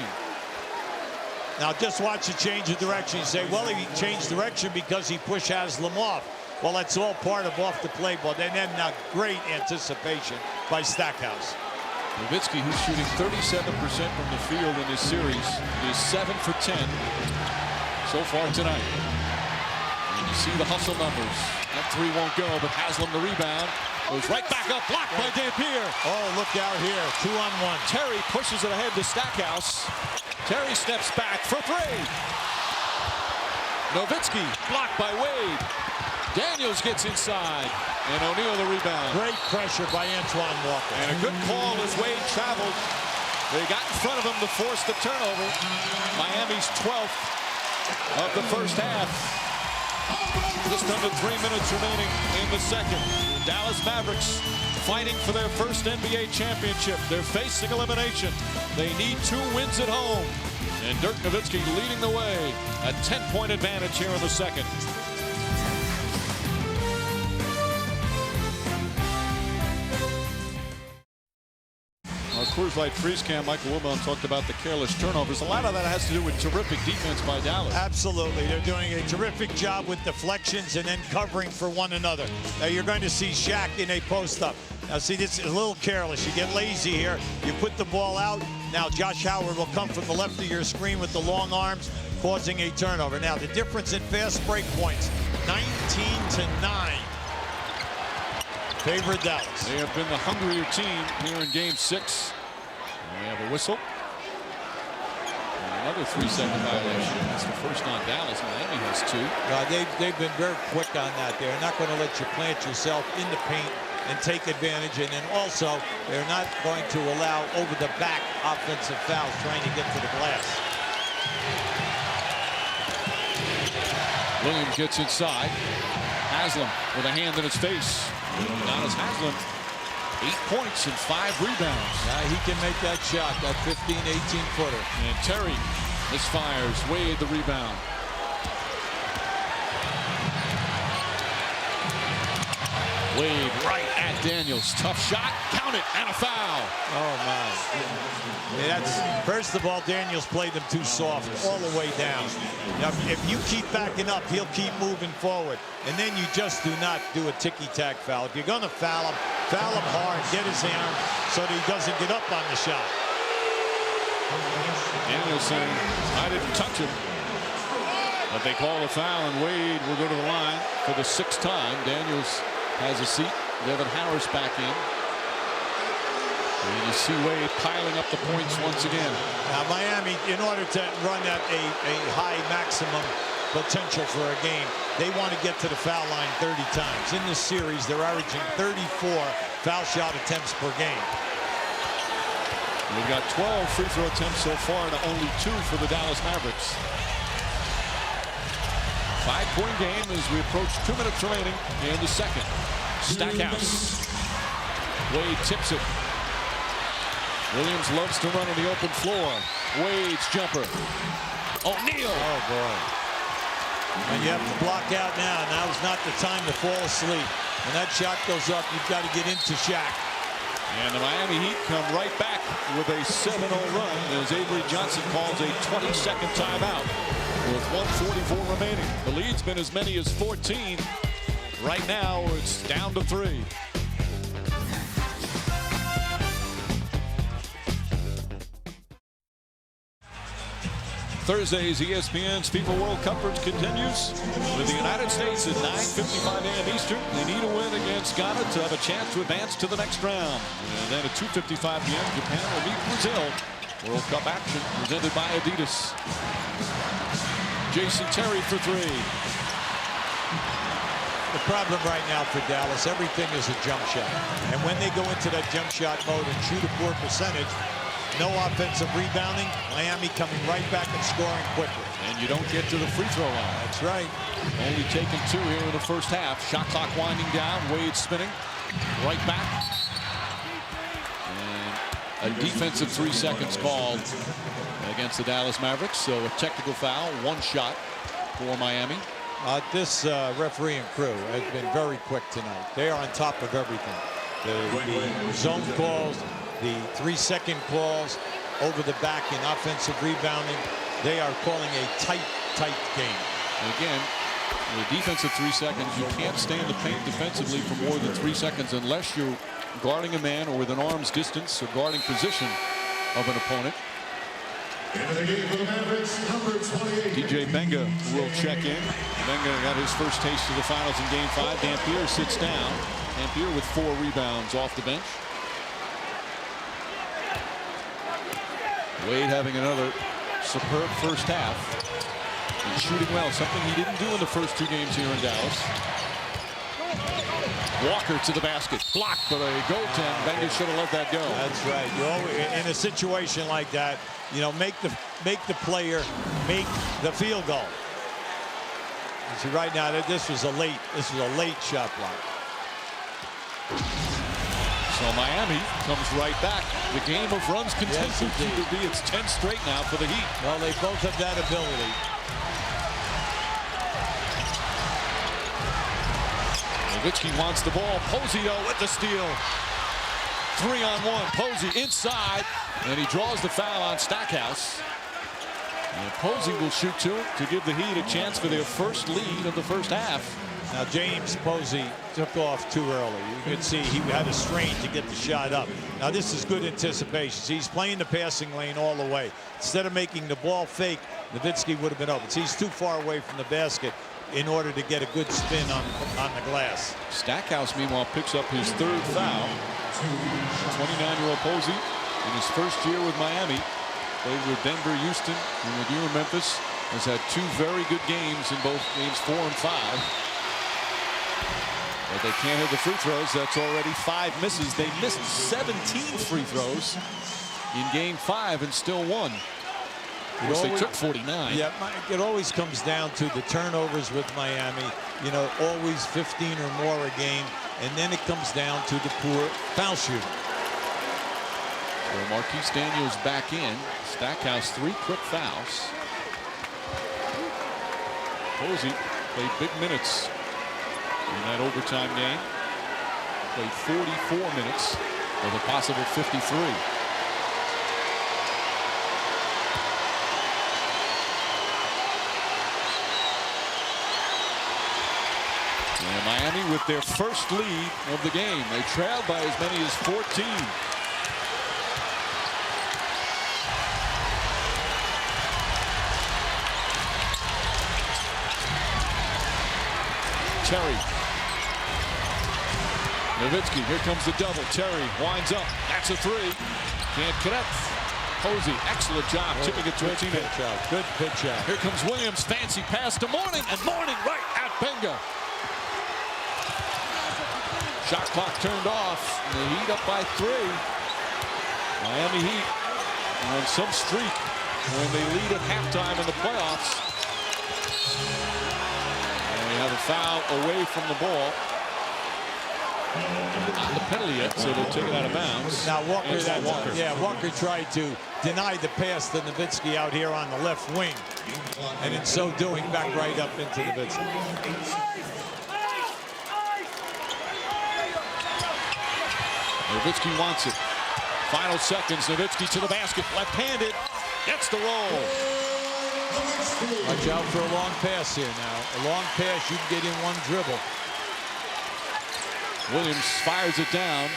Now just watch the change of direction. You say, well, he changed direction because he pushed Haslam off. Well, that's all part of off the play ball. And then now great anticipation by Stackhouse. Nowitzki, who's shooting 37% from the field in this series, is 7 for 10 so far tonight. And you see the hustle numbers. That 3 won't go, but Haslam the rebound. Goes right back up, blocked by Dampier. Oh, look out here, 2-on-1. Terry pushes it ahead to Stackhouse. Terry steps back for 3. Nowitzki blocked by Wade. Daniels gets inside, and O'Neal the rebound. Great pressure by Antoine Walker. And a good call as Wade traveled. They got in front of him to force the turnover. Miami's 12th of the first half. Just under 3 minutes remaining in the second. Dallas Mavericks fighting for their first NBA championship. They're facing elimination. They need 2 wins at home. And Dirk Nowitzki leading the way. A 10-point advantage here in the second. Our Coors Light Freeze Cam, Michael Wilbon talked about the careless turnovers. A lot of that has to do with terrific defense by Dallas. Absolutely. They're doing a terrific job with deflections and then covering for one another. Now you're going to see Shaq in a post-up. Now see, this is a little careless. You get lazy here. You put the ball out. Now Josh Howard will come from the left of your screen with the long arms, causing a turnover. Now the difference in fast break points, 19-9. Favorite Dallas. They have been the hungrier team here in Game 6. And we have a whistle. And another 3-second violation. That's the first on Dallas. Miami has 2. They've been very quick on that. They're not going to let you plant yourself in the paint and take advantage. And then also, they're not going to allow over-the-back offensive fouls trying to get to the glass. Williams gets inside. Haslam with a hand in his face. Now it's Haslam, 8 points and 5 rebounds. Now he can make that shot, that 15, 18-footer. And Terry misfires. Wade the rebound. Wade right at Daniels. Tough shot. Count it. And a foul. Oh, my. Yeah, that's, first of all, Daniels played them too soft all the way down. Now, if you keep backing up, he'll keep moving forward. And then you just do not do a ticky-tack foul. If you're going to foul him hard, get his hand so that he doesn't get up on the shot. Daniels saying, I didn't touch him. But they call a foul, and Wade will go to the line for the 6th time. Daniels has a seat. Devin Harris back in. And you see Wade piling up the points once again. Now, Miami, in order to run at a high maximum potential for a game, they want to get to the foul line 30 times. In this series, they're averaging 34 foul shot attempts per game. We've got 12 free throw attempts so far to only 2 for the Dallas Mavericks. 5-point game as we approach 2 minutes remaining in the second. Stackhouse. Wade tips it. Williams loves to run on the open floor. Wade's jumper. O'Neal. Oh, boy. And you have to block out now. Now's not the time to fall asleep. When that shot goes up, you've got to get into Shaq. And the Miami Heat come right back with a 7-0 run as Avery Johnson calls a 20-second timeout with 1:44 remaining. The lead's been as many as 14. Right now, it's down to 3. Thursday's ESPN's FIFA World Cup coverage continues with the United States at 9:55 a.m. Eastern. They need a win against Ghana to have a chance to advance to the next round. And then at 2:55 p.m. Japan will meet Brazil. World Cup action presented by Adidas. Jason Terry for three. The problem right now for Dallas, everything is a jump shot. And when they go into that jump shot mode and shoot a poor percentage, no offensive rebounding, Miami coming right back and scoring quickly. And you don't get to the free throw line. That's right. Only taking 2 here in the first half. Shot clock winding down. Wade spinning. Right back. And a defensive 3 seconds called against the Dallas Mavericks. So a technical foul. 1 shot for Miami. This referee and crew has been very quick tonight. They are on top of everything. The zone calls, the 3-second calls, over the back in offensive rebounding. They are calling a tight game. And again, with a defensive 3 seconds, you can't stay in the paint defensively for more than 3 seconds unless you're guarding a man or with an arm's distance or guarding position of an opponent. DJ Benga will check in. Benga got his first taste of the finals in Game 5. Dampier sits down. Dampier with 4 rebounds off the bench. Wade having another superb first half. He's shooting well, something he didn't do in the first 2 games here in Dallas. Walker to the basket, blocked, but a goaltend. Benga should have let that go. That's right. You always, in a situation like that, you know, make the player make the field goal. You see, right now this was a late shot block. So Miami comes right back. The game of runs continues to be its 10th straight now for the Heat. Well, they both have that ability. Nowitzki wants the ball. Posey with the steal. 3-on-1. Posey inside, and he draws the foul on Stackhouse. And Posey will shoot 2 to give the Heat a chance for their first lead of the first half. Now James Posey took off too early. You can see he had a strain to get the shot up. Now this is good anticipation. He's playing the passing lane all the way. Instead of making the ball fake, Nowitzki would have been open. So he's too far away from the basket in order to get a good spin on the glass. Stackhouse, meanwhile, picks up his 3rd foul. 29-year-old Posey in his first year with Miami. Played with Denver, Houston, and with you in Memphis. Has had 2 very good games in both games 4 and 5. But they can't hit the free throws. That's already 5 misses. They missed 17 free throws in Game 5 and still won. They took 49. Yeah, it always comes down to the turnovers with Miami. You know, always 15 or more a game. And then it comes down to the poor foul shooting. So Marquise Daniels back in. Stackhouse 3 quick fouls. Posey played big minutes in that overtime game. Played 44 minutes with a possible 53. And Miami with their first lead of the game. They trailed by as many as 14. Terry. Nowitzki, here comes the double. Terry winds up. That's a 3. Can't connect. Posey, excellent job tipping it to a teammate. Good pitch out. Here comes Williams. Fancy pass to Mourning, and Mourning right at Benga. Shot clock turned off. And the Heat up by 3. Miami Heat on some streak when they lead at halftime in the playoffs. They have a foul away from the ball. Not the penalty yet, so they'll take it out of bounds. Now Walker tried to deny the pass to Nowitzki out here on the left wing, and in so doing, back right up into Nowitzki. Nowitzki wants it. Final seconds. Nowitzki to the basket, left-handed, gets the roll. Watch out for a long pass here now. A long pass, you can get in one dribble. Williams fires it down.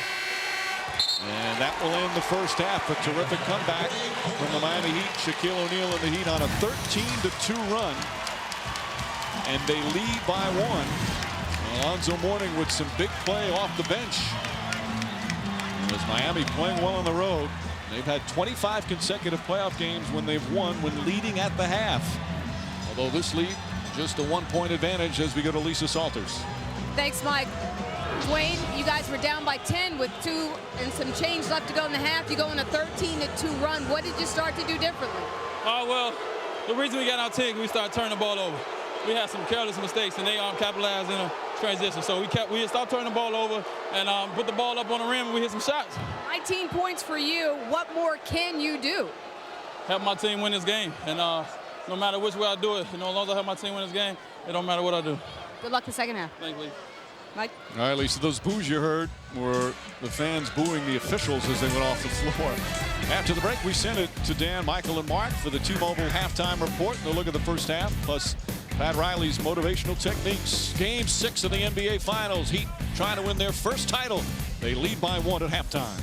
And that will end the first half. A terrific comeback from the Miami Heat. Shaquille O'Neal and the Heat on a 13-2 run. And they lead by 1. Alonzo Mourning with some big play off the bench. And as Miami playing well on the road, they've had 25 consecutive playoff games when they've won when leading at the half. Although this lead, just a 1-point advantage as we go to Lisa Salters. Thanks, Mike. Dwayne, you guys were down by 10 with 2 and some change left to go in the half. You go on a 13-2 run. What did you start to do differently? Well, the reason we got out 10, we started turning the ball over. We had some careless mistakes, and they capitalized in a transition. So we stopped turning the ball over and put the ball up on the rim, and we hit some shots. 19 points for you. What more can you do? Help my team win this game. And no matter which way I do it, as long as I help my team win this game, it don't matter what I do. Good luck the second half. Thanks, Lee. Mike? All right, Lisa, those boos you heard were the fans booing the officials as they went off the floor. After the break, we sent it to Dan, Michael, and Mark for the T-Mobile halftime report. A look at the first half, plus Pat Riley's motivational techniques. Game 6 of the NBA Finals. Heat trying to win their first title. They lead by 1 at halftime.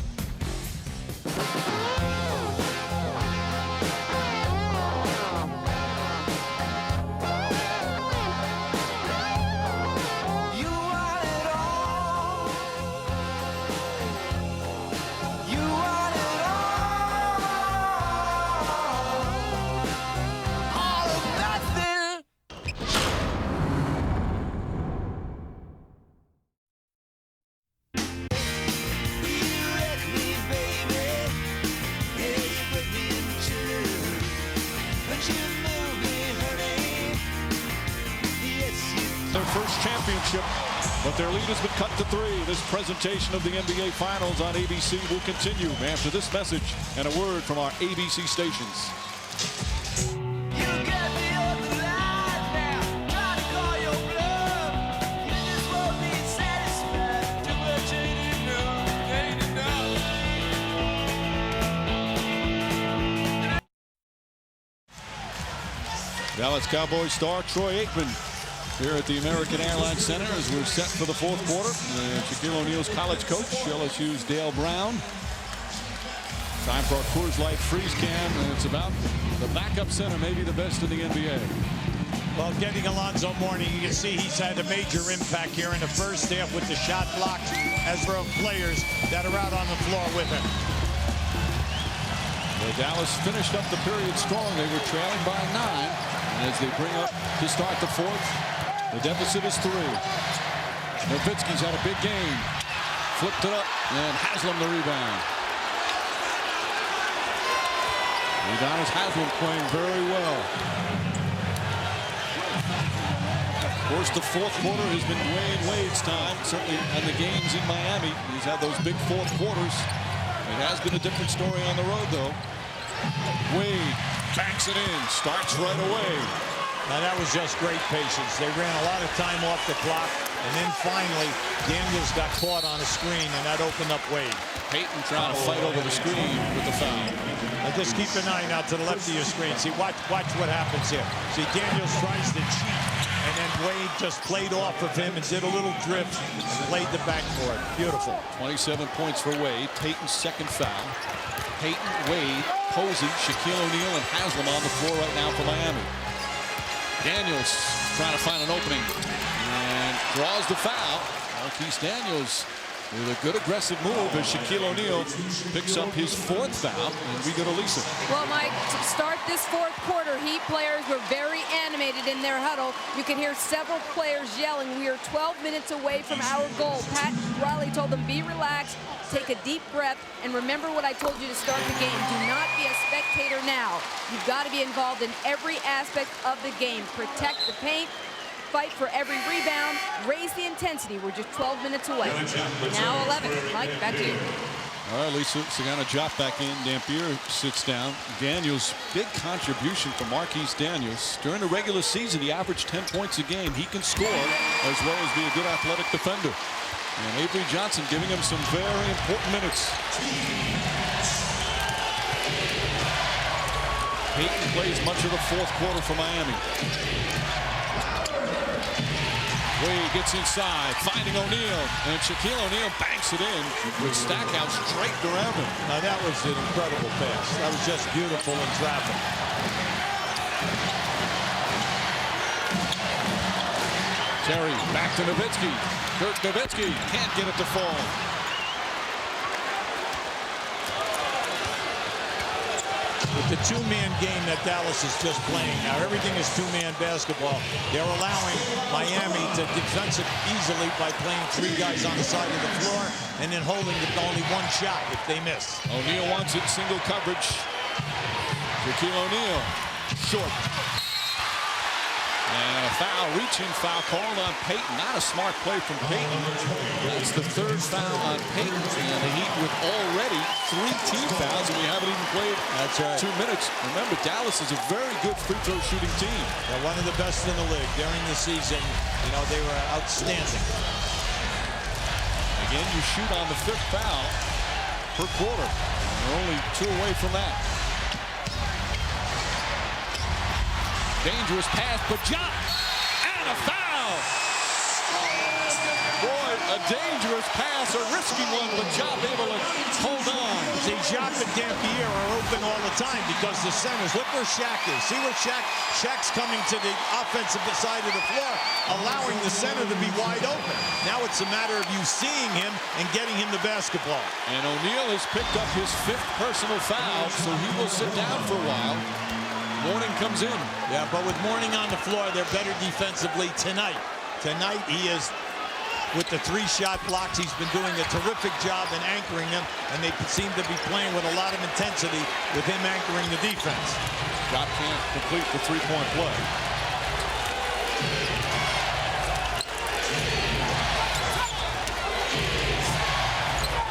Their first championship, but their lead has been cut to 3. This presentation of the NBA Finals on ABC will continue after this message and a word from our ABC stations. Dallas Cowboys star Troy Aikman here at the American Airlines Center as we're set for the fourth quarter. Shaquille O'Neal's college coach, LSU's Dale Brown. Time for our Coors Light freeze can, and it's about the backup center, maybe the best in the NBA. Well, getting Alonzo Mourning, you can see he's had a major impact here in the first half with the shot blocks as well as players that are out on the floor with him. Well, Dallas finished up the period strong. They were trailing by 9. And as they bring up to start the fourth, the deficit is 3. Nowitzki's had a big game. Flipped it up, and Haslam the rebound. Udonis Haslam playing very well. Of course, the fourth quarter has been Dwayne Wade's time, certainly in the games in Miami. He's had those big fourth quarters. It has been a different story on the road, though. Wade banks it in, starts right away. Now that was just great patience. They ran a lot of time off the clock, and then finally Daniels got caught on a screen, and that opened up Wade. Payton trying to fight over the screen with the foul. Now just keep an eye out to the left of your screen. See, watch what happens here. See, Daniels tries to cheat, and then Wade just played off of him and did a little drift and played the backboard. Beautiful. 27 points for Wade. Payton's second foul. Payton, Wade, Posey, Shaquille O'Neal, and Haslam on the floor right now for Miami. Daniels trying to find an opening and draws the foul. Marquise Daniels with a good aggressive move as Shaquille O'Neal picks up his 4th foul, and we go to Lisa. Well, Mike, to start this fourth quarter, Heat players were very animated in their huddle. You can hear several players yelling, "We are 12 minutes away from our goal." Pat Riley told them, "Be relaxed, take a deep breath, and remember what I told you to start the game. Do not be a spectator now. You've got to be involved in every aspect of the game. Protect the paint, fight for every rebound, raise the intensity. We're just 12 minutes away." Now 11. Mike, back to you. All right, Lisa, Sagana Jop back in. Dampier sits down. Daniels, big contribution from Marquise Daniels. During the regular season, he averaged 10 points a game. He can score as well as be a good athletic defender. And Avery Johnson giving him some very important minutes. Payton plays much of the fourth quarter for Miami. Wade gets inside, finding O'Neal, and Shaquille O'Neal banks it in with Stackhouse draped around him. Now that was an incredible pass. That was just beautiful in traffic. Terry back to Nowitzki. Dirk Nowitzki can't get it to fall. with the two-man game that Dallas is just playing now. Everything is two-man basketball. They're allowing Miami to defend it easily by playing three guys on the side of the floor and then holding it to only one shot if they miss. O'Neal wants it single coverage. Shaquille O'Neal, short. And a foul, reaching foul called on Payton. Not a smart play from Payton. That's the third foul on Payton. And the Heat with already 3 team fouls, and we haven't even played 2 minutes. Remember, Dallas is a very good free throw shooting team. They're one of the best in the league during the season. You know, they were outstanding. Again, you shoot on the 5th foul per quarter. You're only 2 away from that. Dangerous pass, but John, and a foul. Boy, a dangerous pass, a risky one, but Job able to hold on. See, Job and Dampier are open all the time because the centers. Look where Shaq is. See where Shaq's coming to the offensive side of the floor, allowing the center to be wide open. Now it's a matter of you seeing him and getting him the basketball. And O'Neal has picked up his 5th personal foul, so he will sit down for a while. Mourning comes in. Yeah, but with Mourning on the floor, they're better defensively tonight. Tonight, he is, with the 3-shot blocks, he's been doing a terrific job in anchoring them, and they seem to be playing with a lot of intensity with him anchoring the defense. Job can't complete the 3-point play.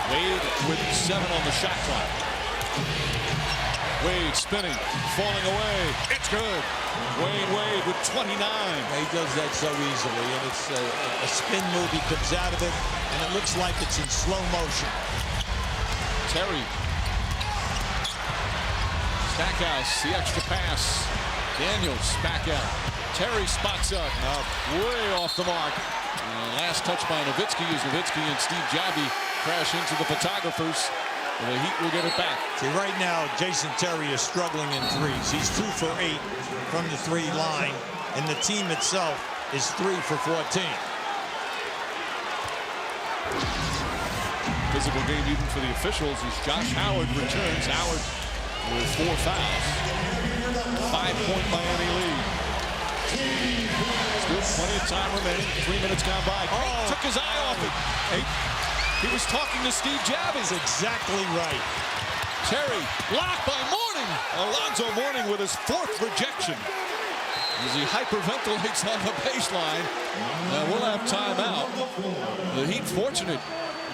Wade with 7 on the shot clock. Wade spinning, falling away. It's good. Wade with 29. He does that so easily, and it's a spin move. He comes out of it, and it looks like it's in slow motion. Terry. Stackhouse, the extra pass. Daniels back out. Terry spots up. Way off the mark. Last touch by Nowitzki as Nowitzki and Steve Jobby crash into the photographers. And the Heat will get it back. See, right now, Jason Terry is struggling in threes. He's 2 for 8 from the 3 line, and the team itself is 3 for 14. Physical game even for the officials as Josh Howard returns. Howard with 4 fouls. 5-point Miami lead. Still plenty of time remaining. 3 minutes gone by. Took his eye off it. He was talking to Steve Jobby. That's exactly right. Terry blocked by Mourning. Alonzo Mourning with his 4th rejection. As he hyperventilates on the baseline. We'll have timeout. The Heat fortunate.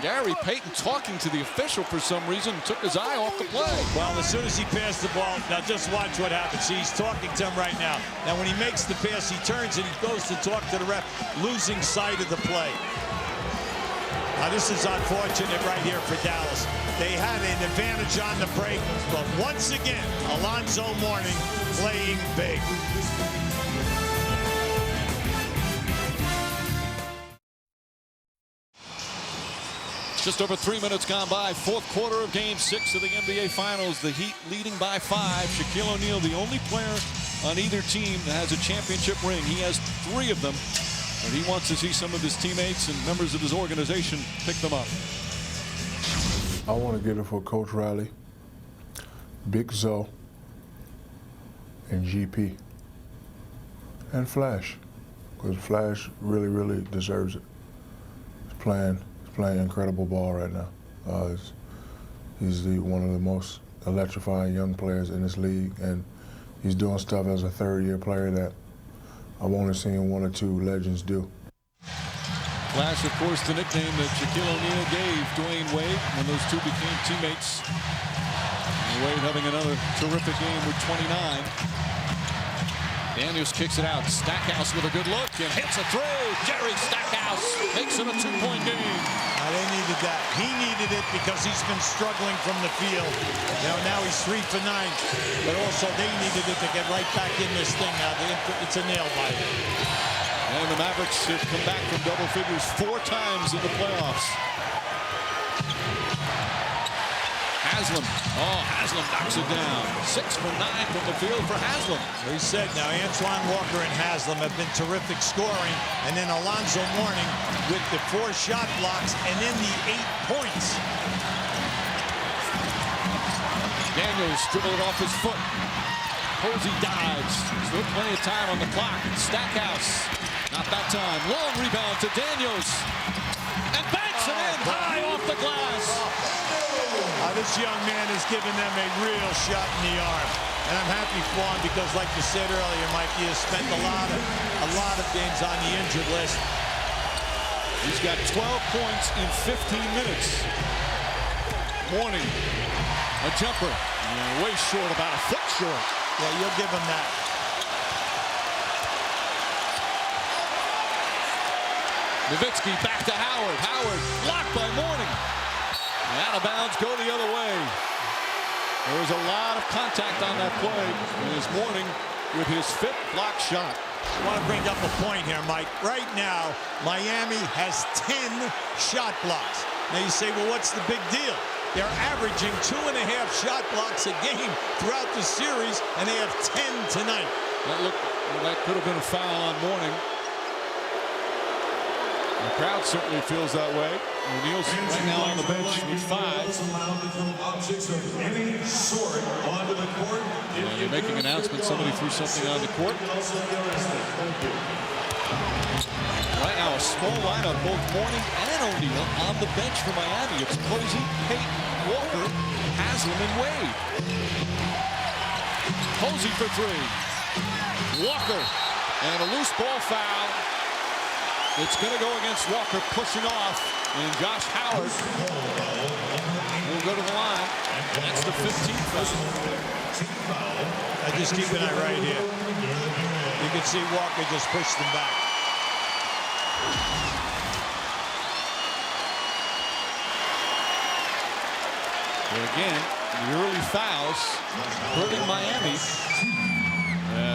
Gary Payton talking to the official for some reason, took his eye off the play. Well, as soon as he passed the ball, now just watch what happens. See, he's talking to him right now. Now, when he makes the pass, he turns and he goes to talk to the ref, losing sight of the play. Now, this is unfortunate right here for Dallas. They had an advantage on the break, but once again, Alonzo Mourning playing big. Just over 3 minutes gone by. 4th quarter of Game 6 of the NBA Finals. The Heat leading by 5. Shaquille O'Neal, the only player on either team that has a championship ring. He has 3 of them. And he wants to see some of his teammates and members of his organization pick them up. I want to get it for Coach Riley, Big Zoe, and GP, and Flash, because Flash really deserves it. He's playing incredible ball right now. He's one of the most electrifying young players in this league, and he's doing stuff as a 3rd-year player that I've only seen 1 or 2 legends do. Flash, of course, the nickname that Shaquille O'Neal gave Dwayne Wade when those 2 became teammates. And Wade having another terrific game with 29. Daniels kicks it out. Stackhouse with a good look and hits a throw. Jerry Stackhouse makes it a 2-point game. They needed that. He needed it because he's been struggling from the field. Now he's 3 for 9. But also they needed it to get right back in this thing. Now it's a nail biter. And the Mavericks have come back from double figures 4 times in the playoffs. Haslam. Haslam knocks it down. 6 for 9 from the field for Haslam. He said now Antoine Walker and Haslam have been terrific scoring. And then Alonzo Mourning with the 4 shot blocks and then the 8 points. Daniels Daniels dribbled it off his foot. Posey dives. Still plenty of time on the clock. Stackhouse. Not that time. Long rebound to Daniels. And banks it in high off the glass. This young man has given them a real shot in the arm. And I'm happy for him because, like you said earlier, Mike, he has spent a lot of games on the injured list. He's got 12 points in 15 minutes. Mourning. A jumper. Way short, about a foot short. Yeah, you'll give him that. Nowitzki back to Howard. Howard blocked by Mourning. Out of bounds, go the other way. There was a lot of contact on that play. And it's Mourning with his 5th block shot. I want to bring up a point here, Mike. Right now, Miami has 10 shot blocks. Now you say, well, what's the big deal? They're averaging 2.5 shot blocks a game throughout the series, and they have 10 tonight. That could have been a foul on Mourning. The crowd certainly feels that way. O'Neal's right now on the bench with 5. Yeah, they're making announcements. Somebody threw something on the court. Right now, a small lineup, both Mourning and O'Neal on the bench for Miami. It's Posey, Payton, Walker, Haslam, and Wade. Posey for 3. Walker, and a loose ball foul. It's going to go against Walker, pushing off, and Josh Howard will go to the line. That's the 15th foul. I just keep an eye right here. You can see Walker just pushed them back. And again, the early fouls hurting Miami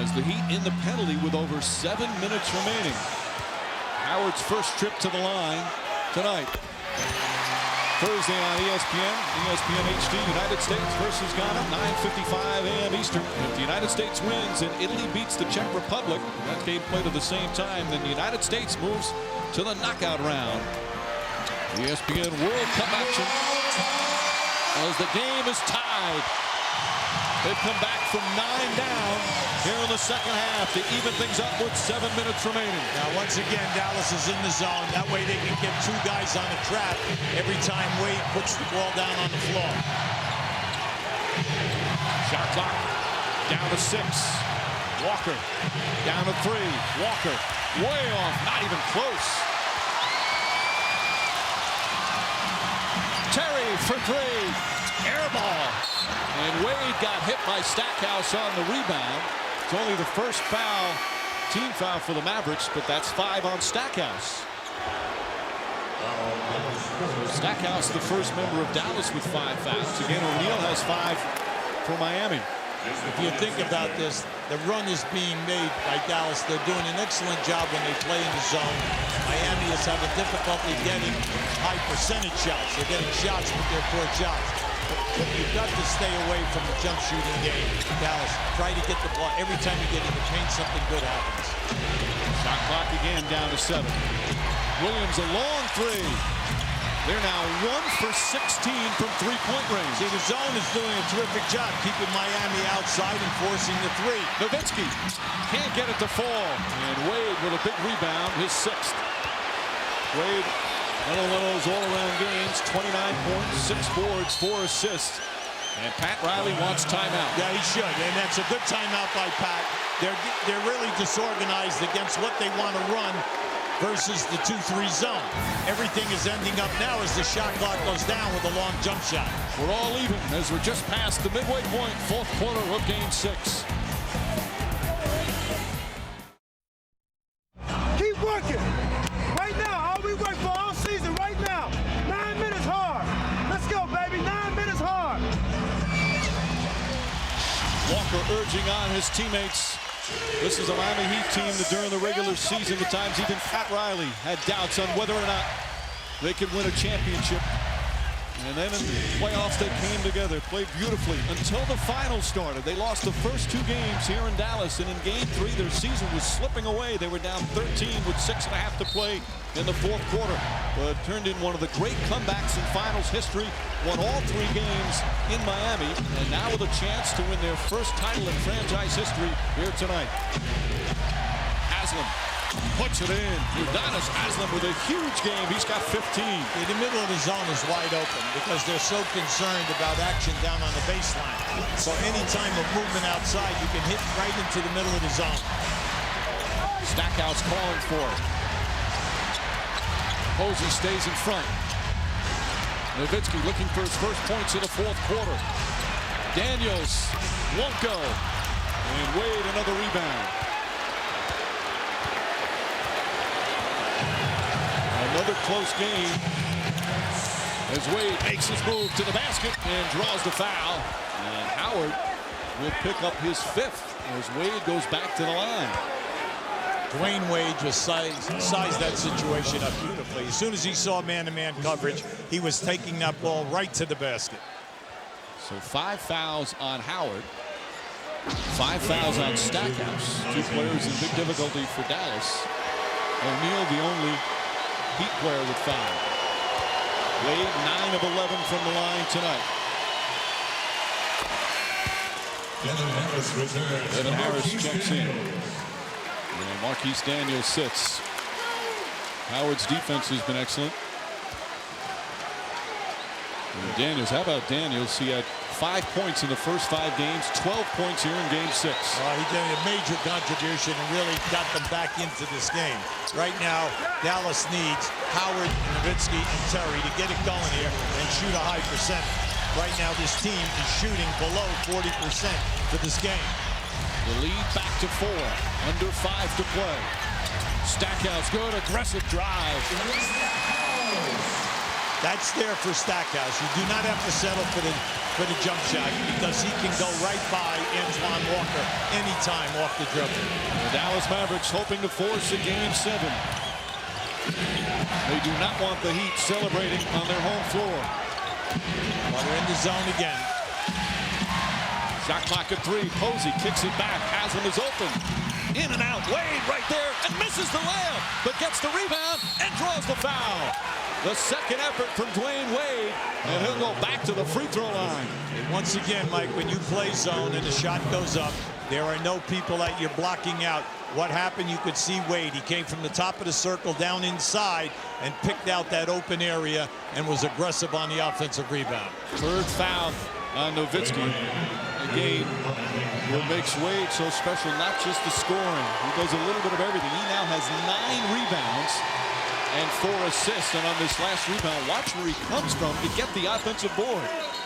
as the Heat in the penalty with over 7 minutes remaining. Howard's first trip to the line tonight. Thursday on ESPN HD, United States versus Ghana, 9:55 a.m. Eastern. If the United States wins and Italy beats the Czech Republic, that game played at the same time, then the United States moves to the knockout round. ESPN World Cup action as the game is tied. They've come back from 9 down here in the second half to even things up with 7 minutes remaining. Now, once again, Dallas is in the zone. That way they can get 2 guys on the trap every time Wade puts the ball down on the floor. Shot clock down to 6. Walker down to 3. Walker way off, not even close. Terry for 3. Air ball. And Wade got hit by Stackhouse on the rebound. It's only the first foul, team foul for the Mavericks, but that's 5 on Stackhouse. Stackhouse, the first member of Dallas with 5 fouls. Again, O'Neal has 5 for Miami. If you think about this, the run is being made by Dallas. They're doing an excellent job when they play in the zone. Miami is having difficulty getting high percentage shots. They're getting shots, but they're poor shots. But you've got to stay away from the jump shooting game. Dallas, try to get the ball. Every time you get in the paint, something good happens. Shot clock again down to 7. Williams a long 3. They're now 1 for 16 from 3-point range. See, the zone is doing a terrific job keeping Miami outside and forcing the 3. Nowitzki can't get it to fall. And Wade with a big rebound, his 6th. Wade, another one of those all-around games, 29 points, 6 boards, 4 assists. And Pat Riley wants timeout. Yeah, he should, and that's a good timeout by Pat. They're really disorganized against what they want to run versus the 2-3 zone. Everything is ending up now as the shot clock goes down with a long jump shot. We're all even as we're just past the midway point, 4th quarter of game 6. Keep working. Right now, all we work for all season, right now. 9 minutes hard. Let's go, baby. 9 minutes hard. Walker urging on his teammates. This is a Miami Heat team that during the regular season, at times even Pat Riley had doubts on whether or not they could win a championship. And then in the playoffs, they came together, played beautifully until the finals started. They lost the first 2 games here in Dallas, and in Game 3, their season was slipping away. They were down 13 with 6.5 to play in the 4th quarter, but turned in one of the great comebacks in finals history, won all 3 games in Miami, and now with a chance to win their first title in franchise history here tonight. Haslam puts it in. Udonis Haslam with a huge game. He's got 15. The middle of the zone is wide open because they're so concerned about action down on the baseline. So any time of movement outside, you can hit right into the middle of the zone. Stackhouse calling for it. Posey stays in front. Nowitzki looking for his first points in the 4th quarter. Daniels won't go. And Wade another rebound. Another close game as Wade makes his move to the basket and draws the foul. And Howard will pick up his 5th as Wade goes back to the line. Dwayne Wade just sized that situation up beautifully. As soon as he saw man-to-man coverage, he was taking that ball right to the basket. So 5 fouls on Howard. 5 fouls on Stackhouse. 2 players in big difficulty for Dallas. O'Neal the only Heat player with 5. Wade 9 of 11 from the line tonight. Devin Harris checks in. And Marquise Daniels sits. Howard's defense has been excellent. And Daniels, how about Daniels? He had 5 points in the first 5 games, 12 points here in Game 6. He did a major contribution and really got them back into this game. Right now, Dallas needs Howard, Nowitzki, and Terry to get it going here and shoot a high percentage. Right now, this team is shooting below 40% for this game. The lead back to 4, under 5 to play. Stackhouse, good aggressive drive. That's there for Stackhouse. You do not have to settle for the jump shot because he can go right by Antoine Walker anytime off the dribble. The Dallas Mavericks hoping to force a Game 7. They do not want the Heat celebrating on their home floor. Well, they're in the zone again. Shot clock at 3. Posey kicks it back. Haslam is open. In and out. Wade right there and misses the layup, but gets the rebound and draws the foul. The second effort from Dwayne Wade, and he'll go back to the free throw line. And once again, Mike, when you play zone and the shot goes up, there are no people that you're blocking out. What happened, you could see Wade. He came from the top of the circle down inside and picked out that open area and was aggressive on the offensive rebound. 3rd foul on Nowitzki. Again, what makes Wade so special, not just the scoring. He does a little bit of everything. He now has 9 rebounds and 4 assists. And on this last rebound, watch where he comes from to get the offensive board.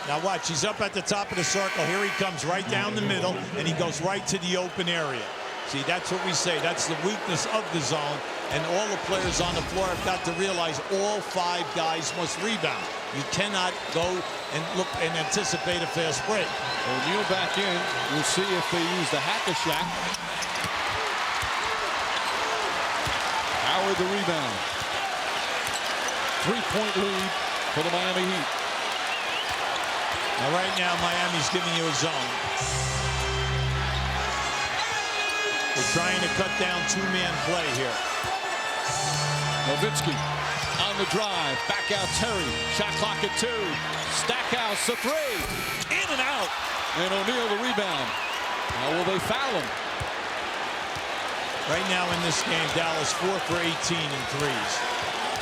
Now watch, he's up at the top of the circle. Here he comes right down the middle, and he goes right to the open area. See, that's what we say. That's the weakness of the zone. And all the players on the floor have got to realize all 5 guys must rebound. You cannot go and look and anticipate a fast break. O'Neal back in. We'll see if they use the hack-a-shack. Howard the rebound. 3-point lead for the Miami Heat. Now right now, Miami's giving you a zone. They're trying to cut down 2-man play here. Nowitzki on the drive. Back out Terry. Shot clock at 2. Stackhouse the 3. In and out. And O'Neal the rebound. Now will they foul him? Right now in this game, Dallas 4 for 18 in threes.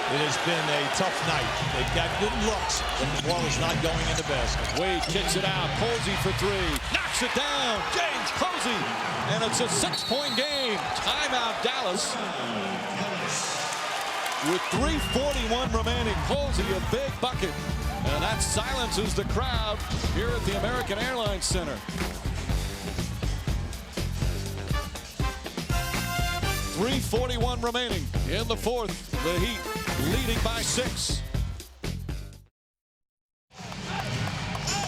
It has been a tough night. They've got good looks, but the ball is not going in the basket. Wade kicks it out. Posey for 3. Knocks it down. James Posey. And it's a 6-point game. Timeout Dallas. With 3:41 remaining, Posey a big bucket. And that silences the crowd here at the American Airlines Center. 3:41 remaining in the 4th. The Heat leading by 6.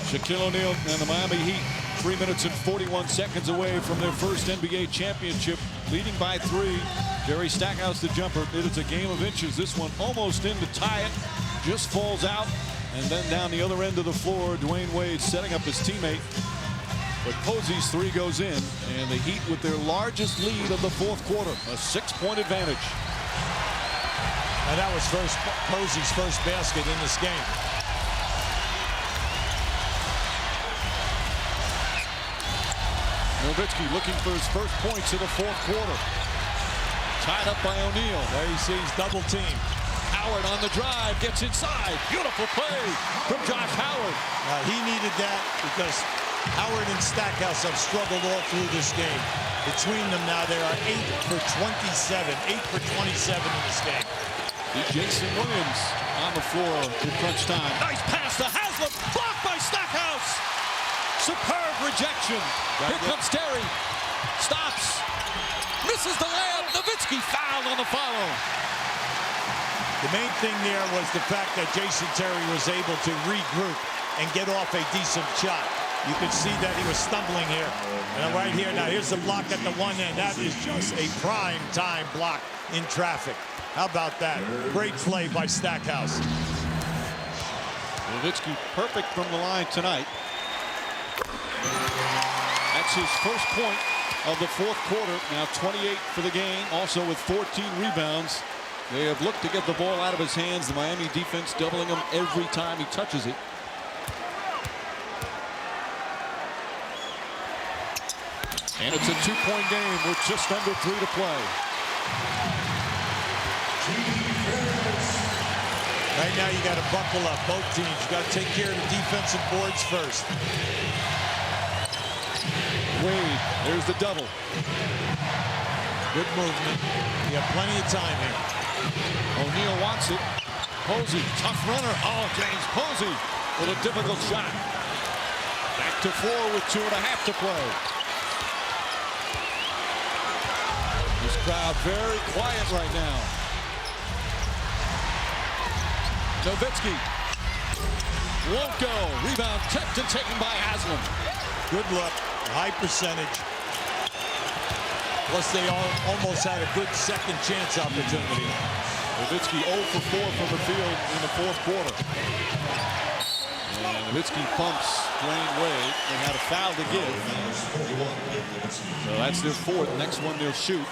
Shaquille O'Neal and the Miami Heat 3 minutes and 41 seconds away from their first NBA championship, leading by 3. Jerry Stackhouse the jumper. It is a game of inches. This one almost in to tie it. Just falls out. And then down the other end of the floor, Dwayne Wade setting up his teammate. But Posey's three goes in, and the Heat with their largest lead of the fourth quarter, a 6-point advantage. And that was Posey's first basket in this game. Nowitzki looking for his first points of the fourth quarter. Tied up by O'Neal. There he sees double team. Howard on the drive, gets inside. Beautiful play from Josh Howard. He needed that because Howard and Stackhouse have struggled all through this game. Between them now, they are 8 for 27. 8 for 27 in this game. Jason Williams on the floor in crunch time. Nice pass to Haslam. Blocked by Stackhouse. Superb rejection. Here comes Terry. Stops. Misses the layup. Nowitzki fouled on the follow. The main thing there was the fact that Jason Terry was able to regroup and get off a decent shot. You could see that he was stumbling here. And right here, now here's the block at the one end. That is just a prime time block in traffic. How about that? Great play by Stackhouse. Nowitzki perfect from the line tonight. That's his first point of the fourth quarter. Now 28 for the game, also with 14 rebounds. They have looked to get the ball out of his hands. The Miami defense doubling him every time he touches it. And it's a 2-point game with just under 3 to play. Right now you got to buckle up, both teams. You got to take care of the defensive boards first. Wade, there's the double. Good movement. You have plenty of time here. O'Neal wants it. Posey, tough runner. Oh, James Posey with a difficult shot. Back to 4 with 2.5 to play. This crowd very quiet right now. Nowitzki won't go. Rebound kept and taken by Haslam. Good look. High percentage. Plus they almost had a good second chance opportunity. Nowitzki 0 for 4 from the field in the fourth quarter. And Nowitzki pumps Dwayne Wade. They had a foul to give. So that's their fourth. Next one they'll shoot.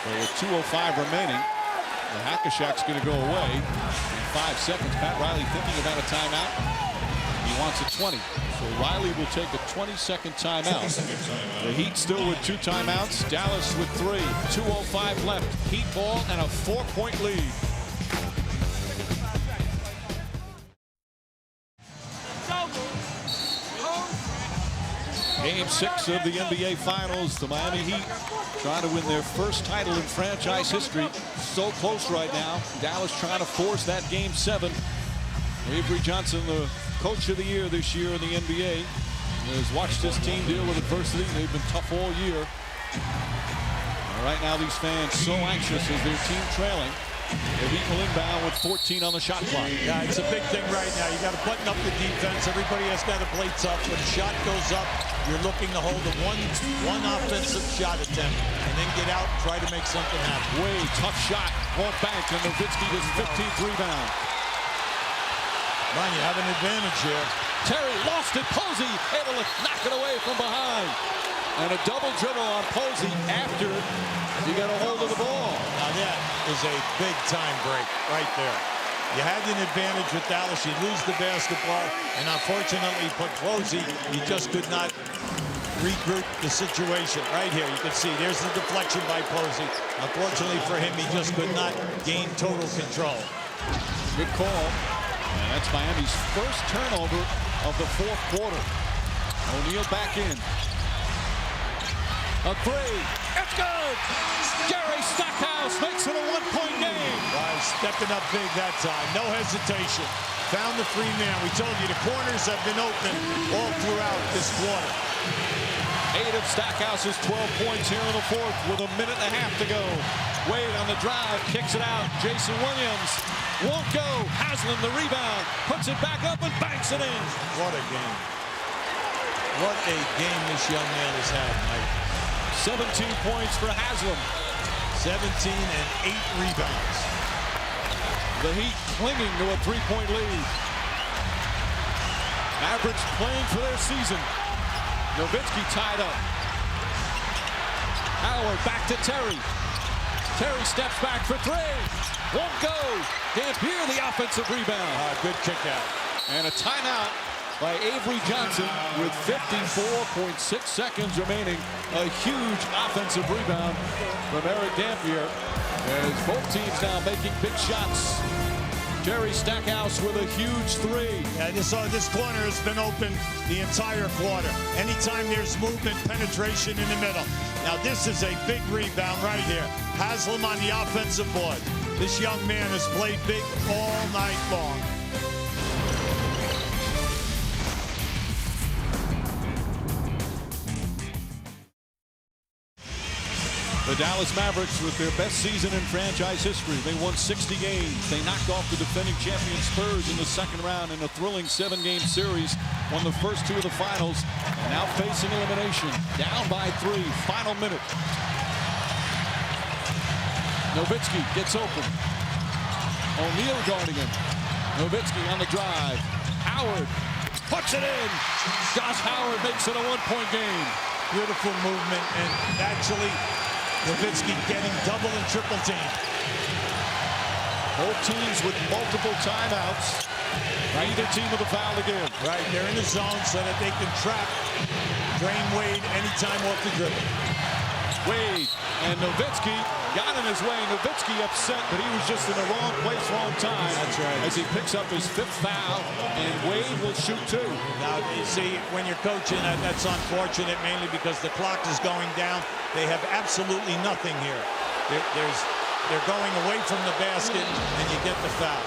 So with 2:05 remaining, the Hack-a-Shack's going to go away in 5 seconds. Pat Riley thinking about a timeout. He wants a 20. So Riley will take a 20-second timeout. The Heat still with 2 timeouts. Dallas with 3. 2:05 left. Heat ball and a 4-point lead. Game 6 of the NBA Finals. The Miami Heat trying to win their first title in franchise history. So close right now. Dallas trying to force that Game 7. Avery Johnson, the coach of the year this year in the NBA, has watched this team deal with adversity. They've been tough all year. And right now these fans so anxious as their team trailing. They've equal inbound with 14 on the shot clock. Yeah, it's a big thing right now. You got to button up the defense. Everybody has got to play tough. When the shot goes up, you're looking to hold a one offensive shot attempt and then get out and try to make something happen. Wade, tough shot, won't bank, and Nowitzki gets 15th rebound. Man, you have an advantage here. Terry lost it. Posey able to knock it away from behind. And a double dribble on Posey after he got a hold of the ball. Now that is a big time break right there. You had an advantage with Dallas. You lose the basketball. And unfortunately for Posey, he just could not regroup the situation. Right here, you can see there's the deflection by Posey. Unfortunately for him, he just could not gain total control. Good call. And that's Miami's first turnover of the fourth quarter. O'Neal back in. A three. It's good. Jerry Stackhouse makes it a 1-point game. Stepping up big that time. No hesitation. Found the free man. We told you the corners have been open all throughout this quarter. 8 of Stackhouse's 12 points here in the fourth with a minute and a half to go. Wade on the drive, kicks it out. Jason Williams won't go. Haslam the rebound, puts it back up and banks it in. What a game. What a game this young man has had, Mike. 17 points for Haslam. 17 and 8 rebounds. The Heat clinging to a 3-point lead. Mavericks playing for their season. Nowitzki tied up. Howard back to Terry. Terry steps back for three. Won't go. Dampier the offensive rebound. Good kick out. And a timeout by Avery Johnson with 54.6 seconds remaining. A huge offensive rebound from Eric Dampier as both teams now making big shots. Jerry Stackhouse with a huge three. Yeah, this corner has been open the entire quarter. Anytime there's movement, penetration in the middle. Now this is a big rebound right here. Haslam on the offensive board. This young man has played big all night long. The Dallas Mavericks with their best season in franchise history. They won 60 games. They knocked off the defending champion Spurs in the second round in a thrilling 7-game series. Won the first 2 of the finals. Now facing elimination. Down by 3. Final minute. Nowitzki gets open. O'Neal guarding him. Nowitzki on the drive. Howard puts it in. Josh Howard makes it a 1-point game. Beautiful movement, and actually Nowitzki getting double and triple team. Both teams with multiple timeouts. Neither team with a foul to give. Right, they're in the zone so that they can trap Drain Wade anytime off the dribble. Wade and Nowitzki got in his way. Nowitzki upset, but he was just in the wrong place, wrong time. That's right. As he picks up his 5th foul, and Wade will shoot 2. Now, you see, when you're coaching, that's unfortunate, mainly because the clock is going down. They have absolutely nothing here. They're going away from the basket, and you get the foul.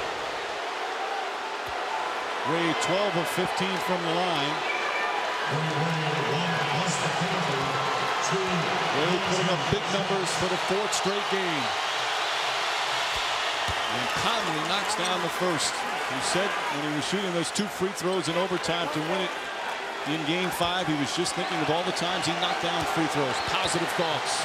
Wade 12 of 15 from the line. Wade putting up big numbers for the 4th straight game. And Conley knocks down the first. He said when he was shooting those 2 free throws in overtime to win it in game 5, he was just thinking of all the times he knocked down free throws. Positive thoughts.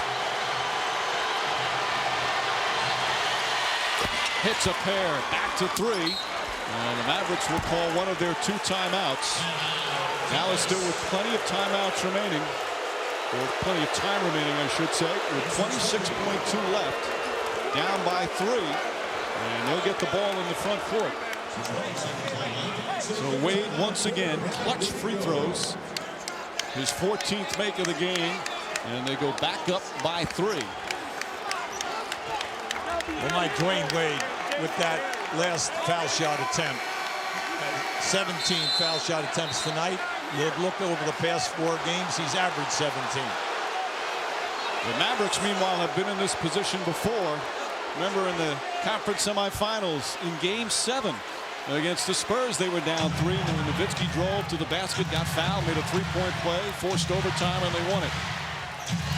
Hits a pair, back to 3. And the Mavericks will call one of their 2 timeouts. Dallas still with plenty of timeouts remaining. Or plenty of time remaining, I should say, with 26.2 left. Down by 3. And they'll get the ball in the front court. So Wade once again, clutch free throws. His 14th make of the game. And they go back up by 3. Well, my Dwayne Wade with that last foul shot attempt. 17 foul shot attempts tonight. You look over the past 4 games, he's averaged 17. The Mavericks, meanwhile, have been in this position before. Remember in the conference semifinals in Game 7 against the Spurs, they were down 3. And when Nowitzki drove to the basket, got fouled, made a 3-point play, forced overtime, and they won it.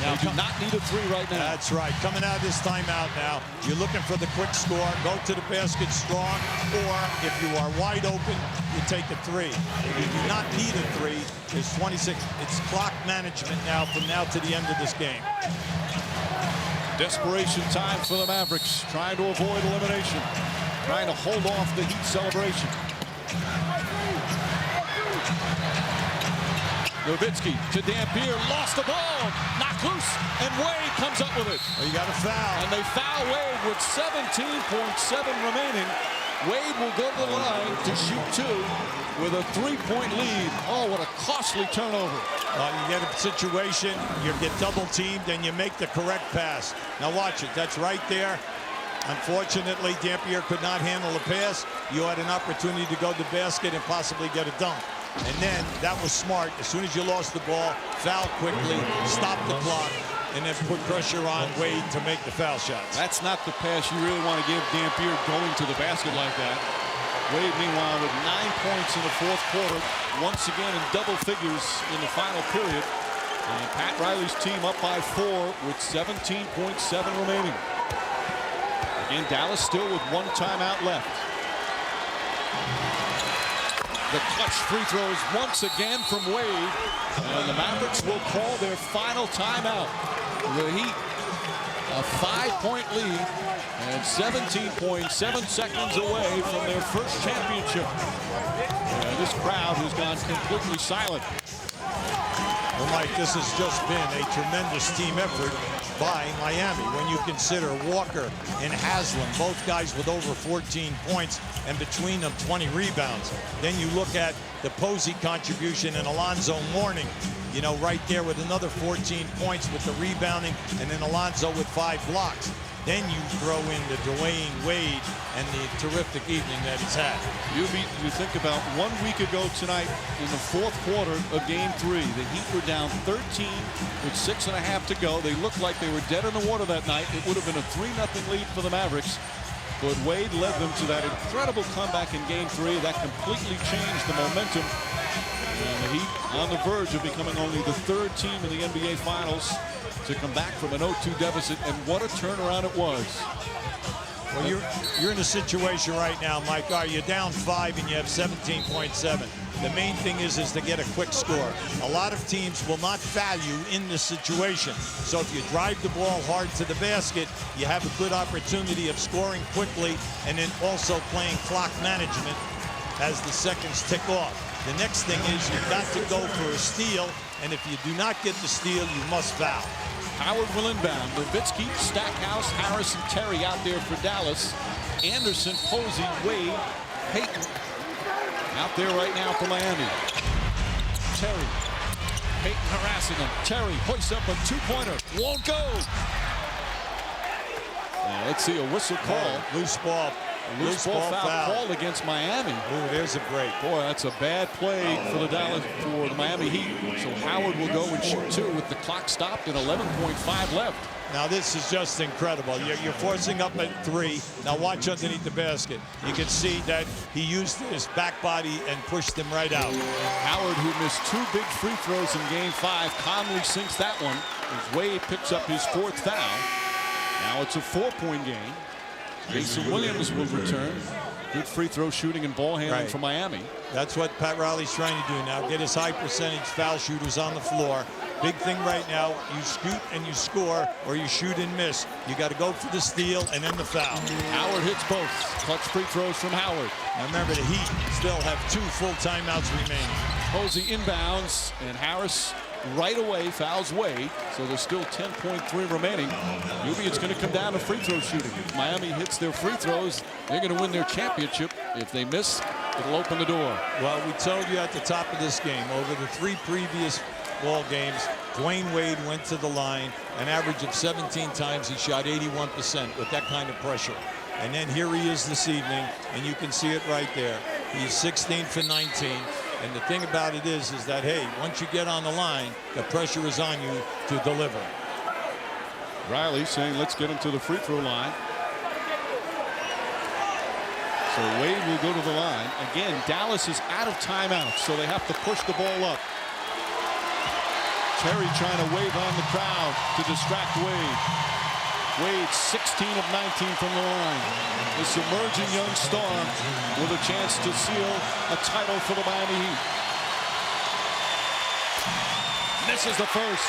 Now, they do not need a 3 right now. That's right. Coming out of this timeout now, you're looking for the quick score. Go to the basket strong, or if you are wide open, you take a 3. If you do not need a 3, it's 26. It's clock management now from now to the end of this game. Desperation time for the Mavericks, trying to avoid elimination, trying to hold off the Heat celebration. Nowitzki to Dampier, lost the ball, knocked loose, and Wade comes up with it. Well, you got a foul. And they foul Wade with 17.7 remaining. Wade will go to the line to shoot 2 with a 3-point lead. Oh, what a costly turnover. You get a situation, you get double teamed, and you make the correct pass. Now watch it, that's right there. Unfortunately, Dampier could not handle the pass. You had an opportunity to go to the basket and possibly get a dunk. And then, that was smart. As soon as you lost the ball, foul quickly, stop the clock, and then put pressure on Wade to make the foul shots. That's not the pass you really want to give Dampier going to the basket like that. Wade, meanwhile, with 9 points in the 4th quarter, once again in double figures in the final period. And Pat Riley's team up by 4 with 17.7 remaining. Again, Dallas still with 1 timeout left. The clutch free throws once again from Wade. And the Mavericks will call their final timeout. The Heat, a 5-point lead and 17.7 seconds away from their first championship. And this crowd has gone completely silent. Well, Mike, this has just been a tremendous team effort by Miami. When you consider Walker and Haslam, both guys with over 14 points, and between them 20 rebounds. Then you look at the Posey contribution and Alonzo Mourning, you know, right there with another 14 points with the rebounding, and then Alonzo with 5 blocks. Then you throw in the Dwayne Wade and the terrific evening that he's had. You think about 1 week ago tonight in the fourth quarter of Game 3, the Heat were down 13 with 6.5 to go. They looked like they were dead in the water that night. It would have been a 3-0 lead for the Mavericks. But Wade led them to that incredible comeback in Game 3 that completely changed the momentum. And the Heat on the verge of becoming only the 3rd team in the NBA Finals to come back from an 0-2 deficit, and what a turnaround it was. Well, you're in a situation right now, Mike. You're down 5 and you have 17.7. The main thing is to get a quick score. A lot of teams will not foul you in this situation. So if you drive the ball hard to the basket, you have a good opportunity of scoring quickly and then also playing clock management as the seconds tick off. The next thing is you've got to go for a steal, and if you do not get the steal, you must foul. Howard will inbound. Nowitzki, Stackhouse, Harris, and Terry out there for Dallas. Anderson, Posey, Wade, Payton out there right now for Miami. Terry. Payton harassing him. Terry hoists up a 2-pointer. Won't go. Now, let's see a whistle call. Loose ball. Loose ball foul called against Miami. Ooh, there's a break. Boy, that's a bad play for the Miami Heat. So Howard will go and shoot 2 with the clock stopped and 11.5 left. Now this is just incredible. You're forcing up at 3. Now watch underneath the basket. You can see that he used his back body and pushed him right out. Howard, who missed 2 big free throws in Game 5, calmly sinks that one as Wade picks up his 4th foul. Now it's a 4-point game. Jason Williams will return. Good free throw shooting and ball handling for Miami. That's what Pat Riley's trying to do now. Get his high percentage foul shooters on the floor. Big thing right now, you shoot and you score, or you shoot and miss. You got to go for the steal and then the foul. Howard hits both. Clutch free throws from Howard. Now remember, the Heat still have 2 full timeouts remaining. Posey inbounds, and Harris right away fouls Wade, so there's still 10.3 remaining. Maybe it's going to come down to free throw shooting. If Miami hits their free throws, they're going to win their championship. If they miss, it'll open the door. Well, we told you at the top of this game, over the 3 previous ball games, Dwayne Wade went to the line an average of 17 times. He shot 81% with that kind of pressure. And then here he is this evening, and you can see it right there. He's 16 for 19. And the thing about it is that, hey, once you get on the line, the pressure is on you to deliver. Riley saying, let's get him to the free throw line. So Wade will go to the line. Again, Dallas is out of timeouts, so they have to push the ball up. Terry trying to wave on the crowd to distract Wade. Wade 16 of 19 from the line. This emerging young star with a chance to seal a title for the Miami Heat. Misses the first.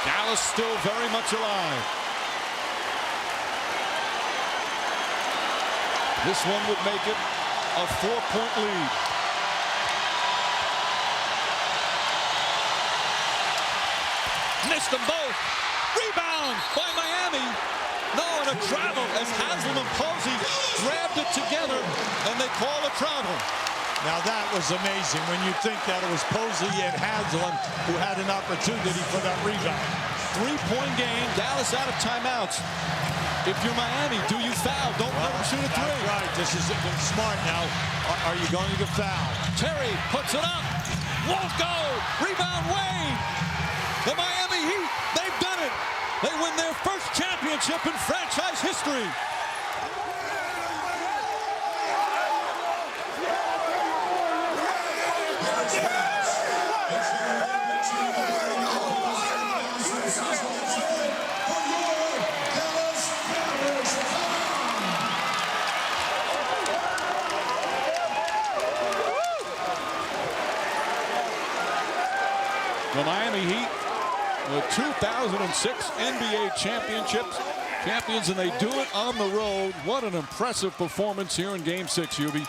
Dallas still very much alive. This one would make it a 4-point lead. Missed them both. Rebound by Miami. No, and a travel as Haslam and Posey grabbed it together, and they call a travel. Now that was amazing when you think that it was Posey and Haslam who had an opportunity for that rebound. 3-point game. Dallas out of timeouts. If you're Miami, do you foul? Don't let him shoot a 3. That's right. This is smart now. Are you going to foul? Terry puts it up. Won't go. Rebound Wade. The Miami Heat, they've done it. They win their first championship in franchise history. The Miami Heat the 2006 NBA championships. Champions, and they do it on the road. What an impressive performance here in Game 6, Hubie.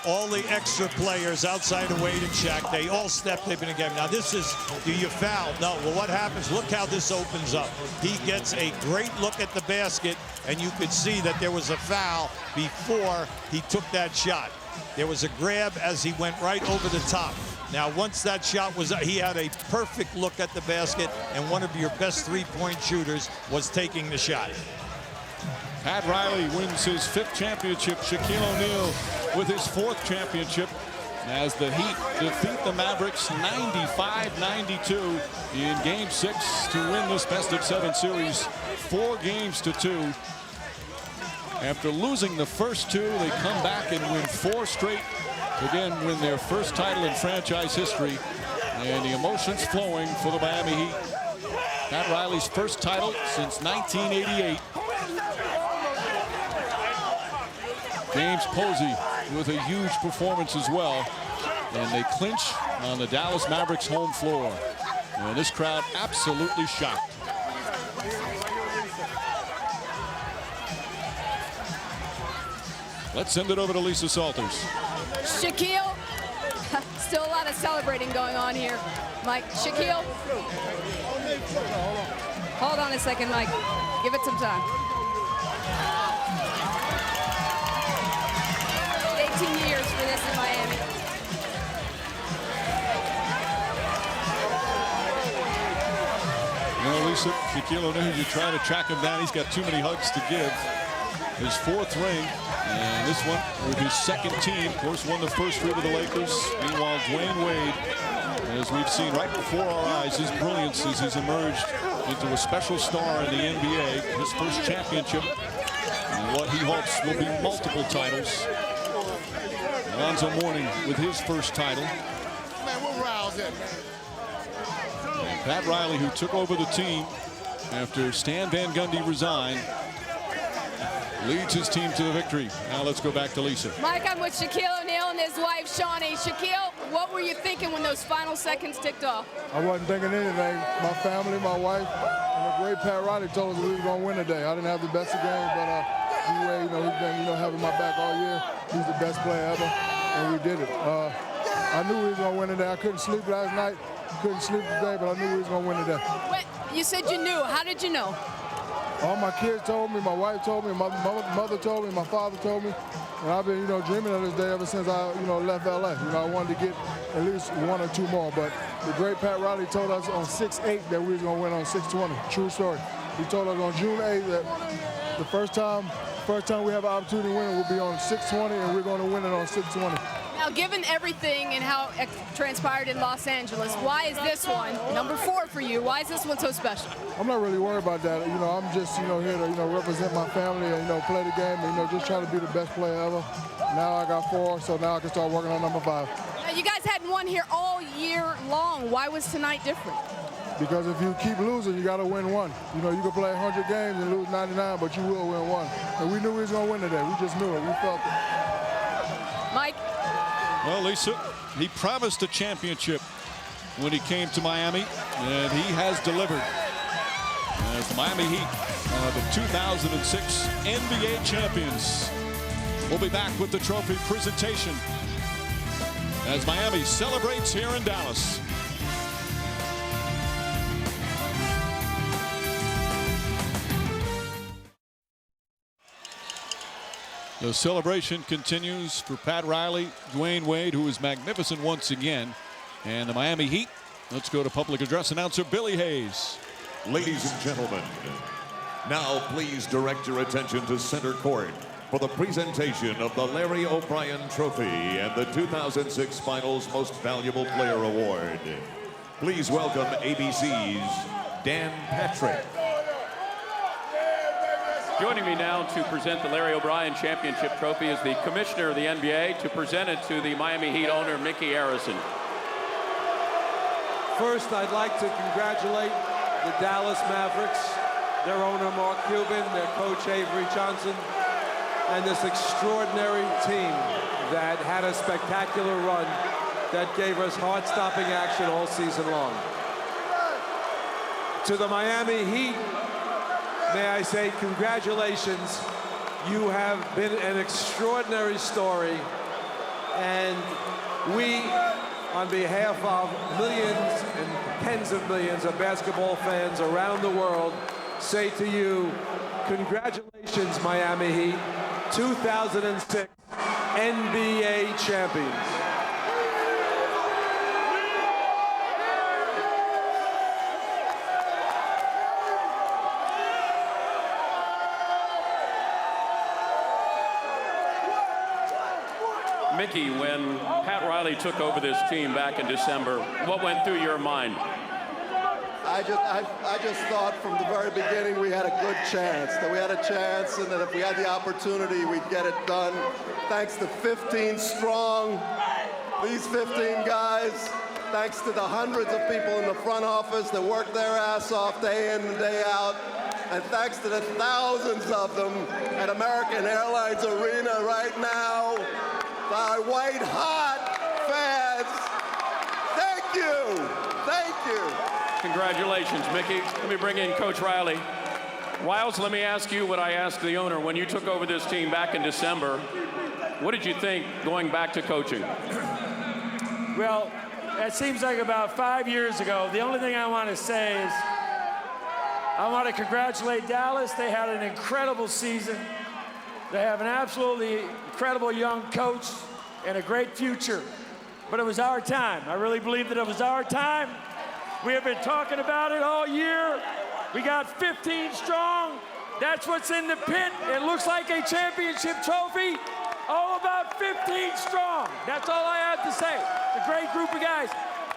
All the extra players outside of Wade and Shaq, they all stepped up in the game. Now this is, do you foul? No. Well, what happens? Look how this opens up. He gets a great look at the basket, and you could see that there was a foul before he took that shot. There was a grab as he went right over the top. Now, once that shot was, he had a perfect look at the basket, and one of your best three-point shooters was taking the shot. Pat Riley wins his 5th championship. Shaquille O'Neal with his 4th championship as the Heat defeat the Mavericks 95-92 in Game 6 to win this best-of-7 series 4-2. After losing the first 2, they come back and win 4 straight. Again, win their first title in franchise history, and the emotions flowing for the Miami Heat. Pat Riley's first title since 1988. James Posey with a huge performance as well, and they clinch on the Dallas Mavericks home floor. And this crowd absolutely shocked. Let's send it over to Lisa Salters. Shaquille, still a lot of celebrating going on here. Mike, Shaquille. Hold on a second, Mike. Give it some time. 18 years for this in Miami. You know, Lisa, Shaquille O'Neal, you try to track him down. He's got too many hugs to give. His 4th ring, and this one with his 2nd team. Of course, won the first 3 with the Lakers. Meanwhile, Dwayne Wade, as we've seen right before our eyes, his brilliance as he's emerged into a special star in the NBA. His first championship, and what he hopes will be multiple titles. Alonzo Mourning with his first title. And Pat Riley, who took over the team after Stan Van Gundy resigned, leads his team to the victory. Now let's go back to Lisa. Mike, I'm with Shaquille O'Neal and his wife, Shawnee. Shaquille, what were you thinking when those final seconds ticked off? I wasn't thinking anything. My family, my wife, and the great Pat Riley told us we were going to win today. I didn't have the best of games, but anyway, he's been, having my back all year. He's the best player ever, and we did it. I knew we was going to win today. I couldn't sleep last night, couldn't sleep today, but I knew we was going to win today. Wait, you said you knew. How did you know? All my kids told me, my wife told me, my mother told me, my father told me, and I've been, dreaming of this day ever since I, left LA. I wanted to get at least 1 or 2 more. But the great Pat Riley told us on 6/8 that we was gonna win on 6/20. True story. He told us on June 8th that the first time we have an opportunity to win it will be on 6/20, and we're gonna win it on 6/20. Now, given everything and how it transpired in Los Angeles, why is this one, number 4 for you, why is this one so special? I'm not really worried about that. I'm just, here to, represent my family and, play the game and, just try to be the best player ever. Now I got 4, so now I can start working on number 5. Now, you guys hadn't won here all year long. Why was tonight different? Because if you keep losing, you got to win 1. You can play 100 games and lose 99, but you will win 1. And we knew we was going to win today. We just knew it. We felt it. Mike? Well, Lisa, he promised a championship when he came to Miami, and he has delivered. As the Miami Heat are the 2006 NBA champions. We'll be back with the trophy presentation as Miami celebrates here in Dallas. The celebration continues for Pat Riley, Dwayne Wade, who is magnificent once again, and the Miami Heat. Let's go to public address announcer Billy Hayes. Ladies and gentlemen, now please direct your attention to center court for the presentation of the Larry O'Brien Trophy and the 2006 Finals Most Valuable Player Award. Please welcome ABC's Dan Patrick. Joining me now to present the Larry O'Brien Championship Trophy is the Commissioner of the NBA to present it to the Miami Heat owner, Mickey Arison. First, I'd like to congratulate the Dallas Mavericks, their owner, Mark Cuban, their coach, Avery Johnson, and this extraordinary team that had a spectacular run that gave us heart-stopping action all season long. To the Miami Heat, may I say congratulations. You have been an extraordinary story, and we, on behalf of millions and tens of millions of basketball fans around the world, say to you, congratulations, Miami Heat, 2006 NBA champions. Mickey, when Pat Riley took over this team back in December, what went through your mind? I just thought from the very beginning we had a good chance, that we had a chance, and that if we had the opportunity, we'd get it done. Thanks to 15 strong, these 15 guys, thanks to the hundreds of people in the front office that work their ass off day in and day out, and thanks to the thousands of them at American Airlines Arena right now, our white hot fans, thank you, thank you. Congratulations, Mickey. Let me bring in Coach Riley. Riles, let me ask you what I asked the owner when you took over this team back in December. What did you think going back to coaching? Well, that seems like about 5 years ago. The only thing I want to say is I want to congratulate Dallas. They had an incredible season. They have an absolutely incredible young coach and a great future. But it was our time. I really believe that it was our time. We have been talking about it all year. We got 15 strong. That's what's in the pit. It looks like a championship trophy. All about 15 strong. That's all I have to say. A great group of guys.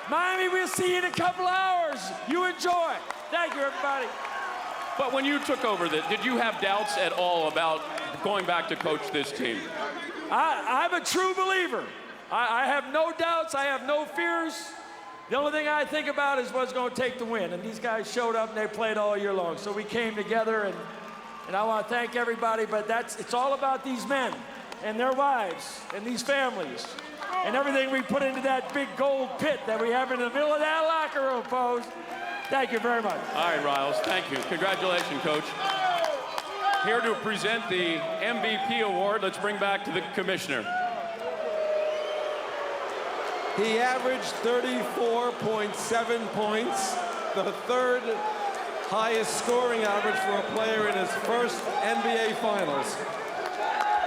Miami, we'll see you in a couple hours. You enjoy. Thank you, everybody. But when you took over, did you have doubts at all about going back to coach this team? I'm a true believer. I have no doubts. I have no fears. The only thing I think about is what's going to take to win. And these guys showed up and they played all year long. So we came together, and I want to thank everybody. But it's all about these men and their wives and these families and everything we put into that big gold pit that we have in the middle of that locker room, folks. Thank you very much. All right, Riles, thank you. Congratulations, Coach. Here to present the MVP award, let's bring back to the commissioner. He averaged 34.7 points, the third highest scoring average for a player in his first NBA Finals.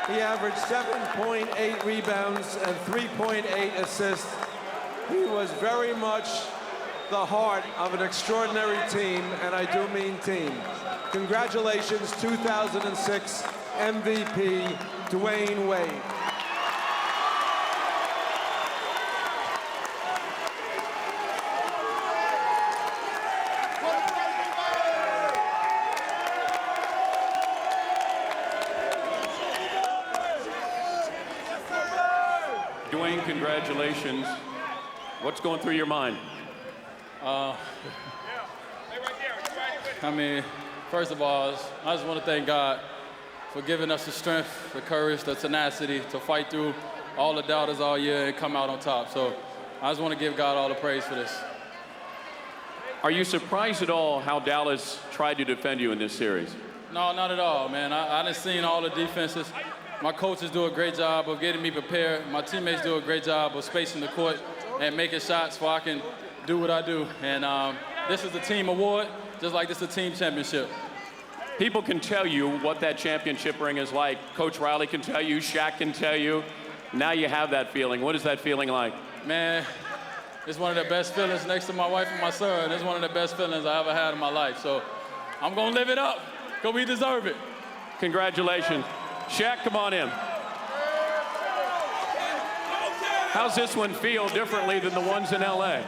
He averaged 7.8 rebounds and 3.8 assists. He was very much the heart of an extraordinary team, and I do mean team. Congratulations, 2006 MVP, Dwayne Wade. Dwayne, congratulations. What's going through your mind? I mean, first of all, I just want to thank God for giving us the strength, the courage, the tenacity to fight through all the doubters all year and come out on top. So I just want to give God all the praise for this. Are you surprised at all how Dallas tried to defend you in this series? No, not at all, man. I done seen all the defenses. My coaches do a great job of getting me prepared. My teammates do a great job of spacing the court and making shots so I can do what I do. And this is a team award, just like this is a team championship. People can tell you what that championship ring is like. Coach Riley can tell you, Shaq can tell you. Now you have that feeling. What is that feeling like? Man, it's one of the best feelings next to my wife and my son. It's one of the best feelings I ever had in my life. So I'm going to live it up because we deserve it. Congratulations. Shaq, come on in. How's this one feel differently than the ones in L.A.?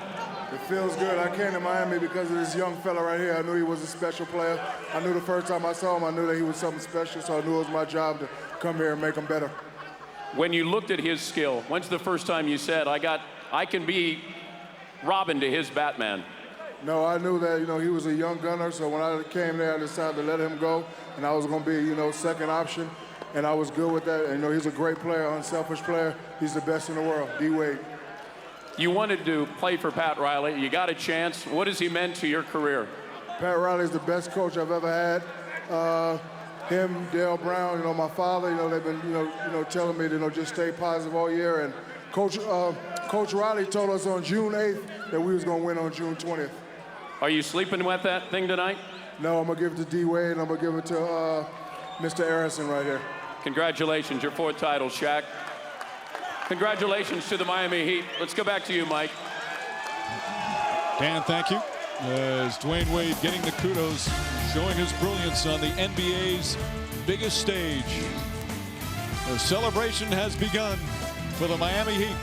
It feels good. I came to Miami because of this young fella right here. I knew he was a special player. I knew the first time I saw him, I knew that he was something special, so I knew it was my job to come here and make him better. When you looked at his skill, when's the first time you said, I can be Robin to his Batman? No, I knew that, he was a young gunner, so when I came there, I decided to let him go, and I was going to be, second option, and I was good with that. And, he's a great player, unselfish player. He's the best in the world, D-Wade. You wanted to play for Pat Riley. You got a chance. What has he meant to your career? Pat Riley's the best coach I've ever had. Him, Dale Brown, you know, my father, you know, they've been, you know, telling me to, you know, just stay positive all year. And Coach Riley told us on June 8th that we was going to win on June 20th. Are you sleeping with that thing tonight? No, I'm going to give it to D-Wade, and I'm going to give it to Mr. Arison right here. Congratulations, your 4th title, Shaq. Congratulations to the Miami Heat. Let's go back to you, Mike. Dan, thank you. As Dwayne Wade getting the kudos, showing his brilliance on the NBA's biggest stage. The celebration has begun for the Miami Heat.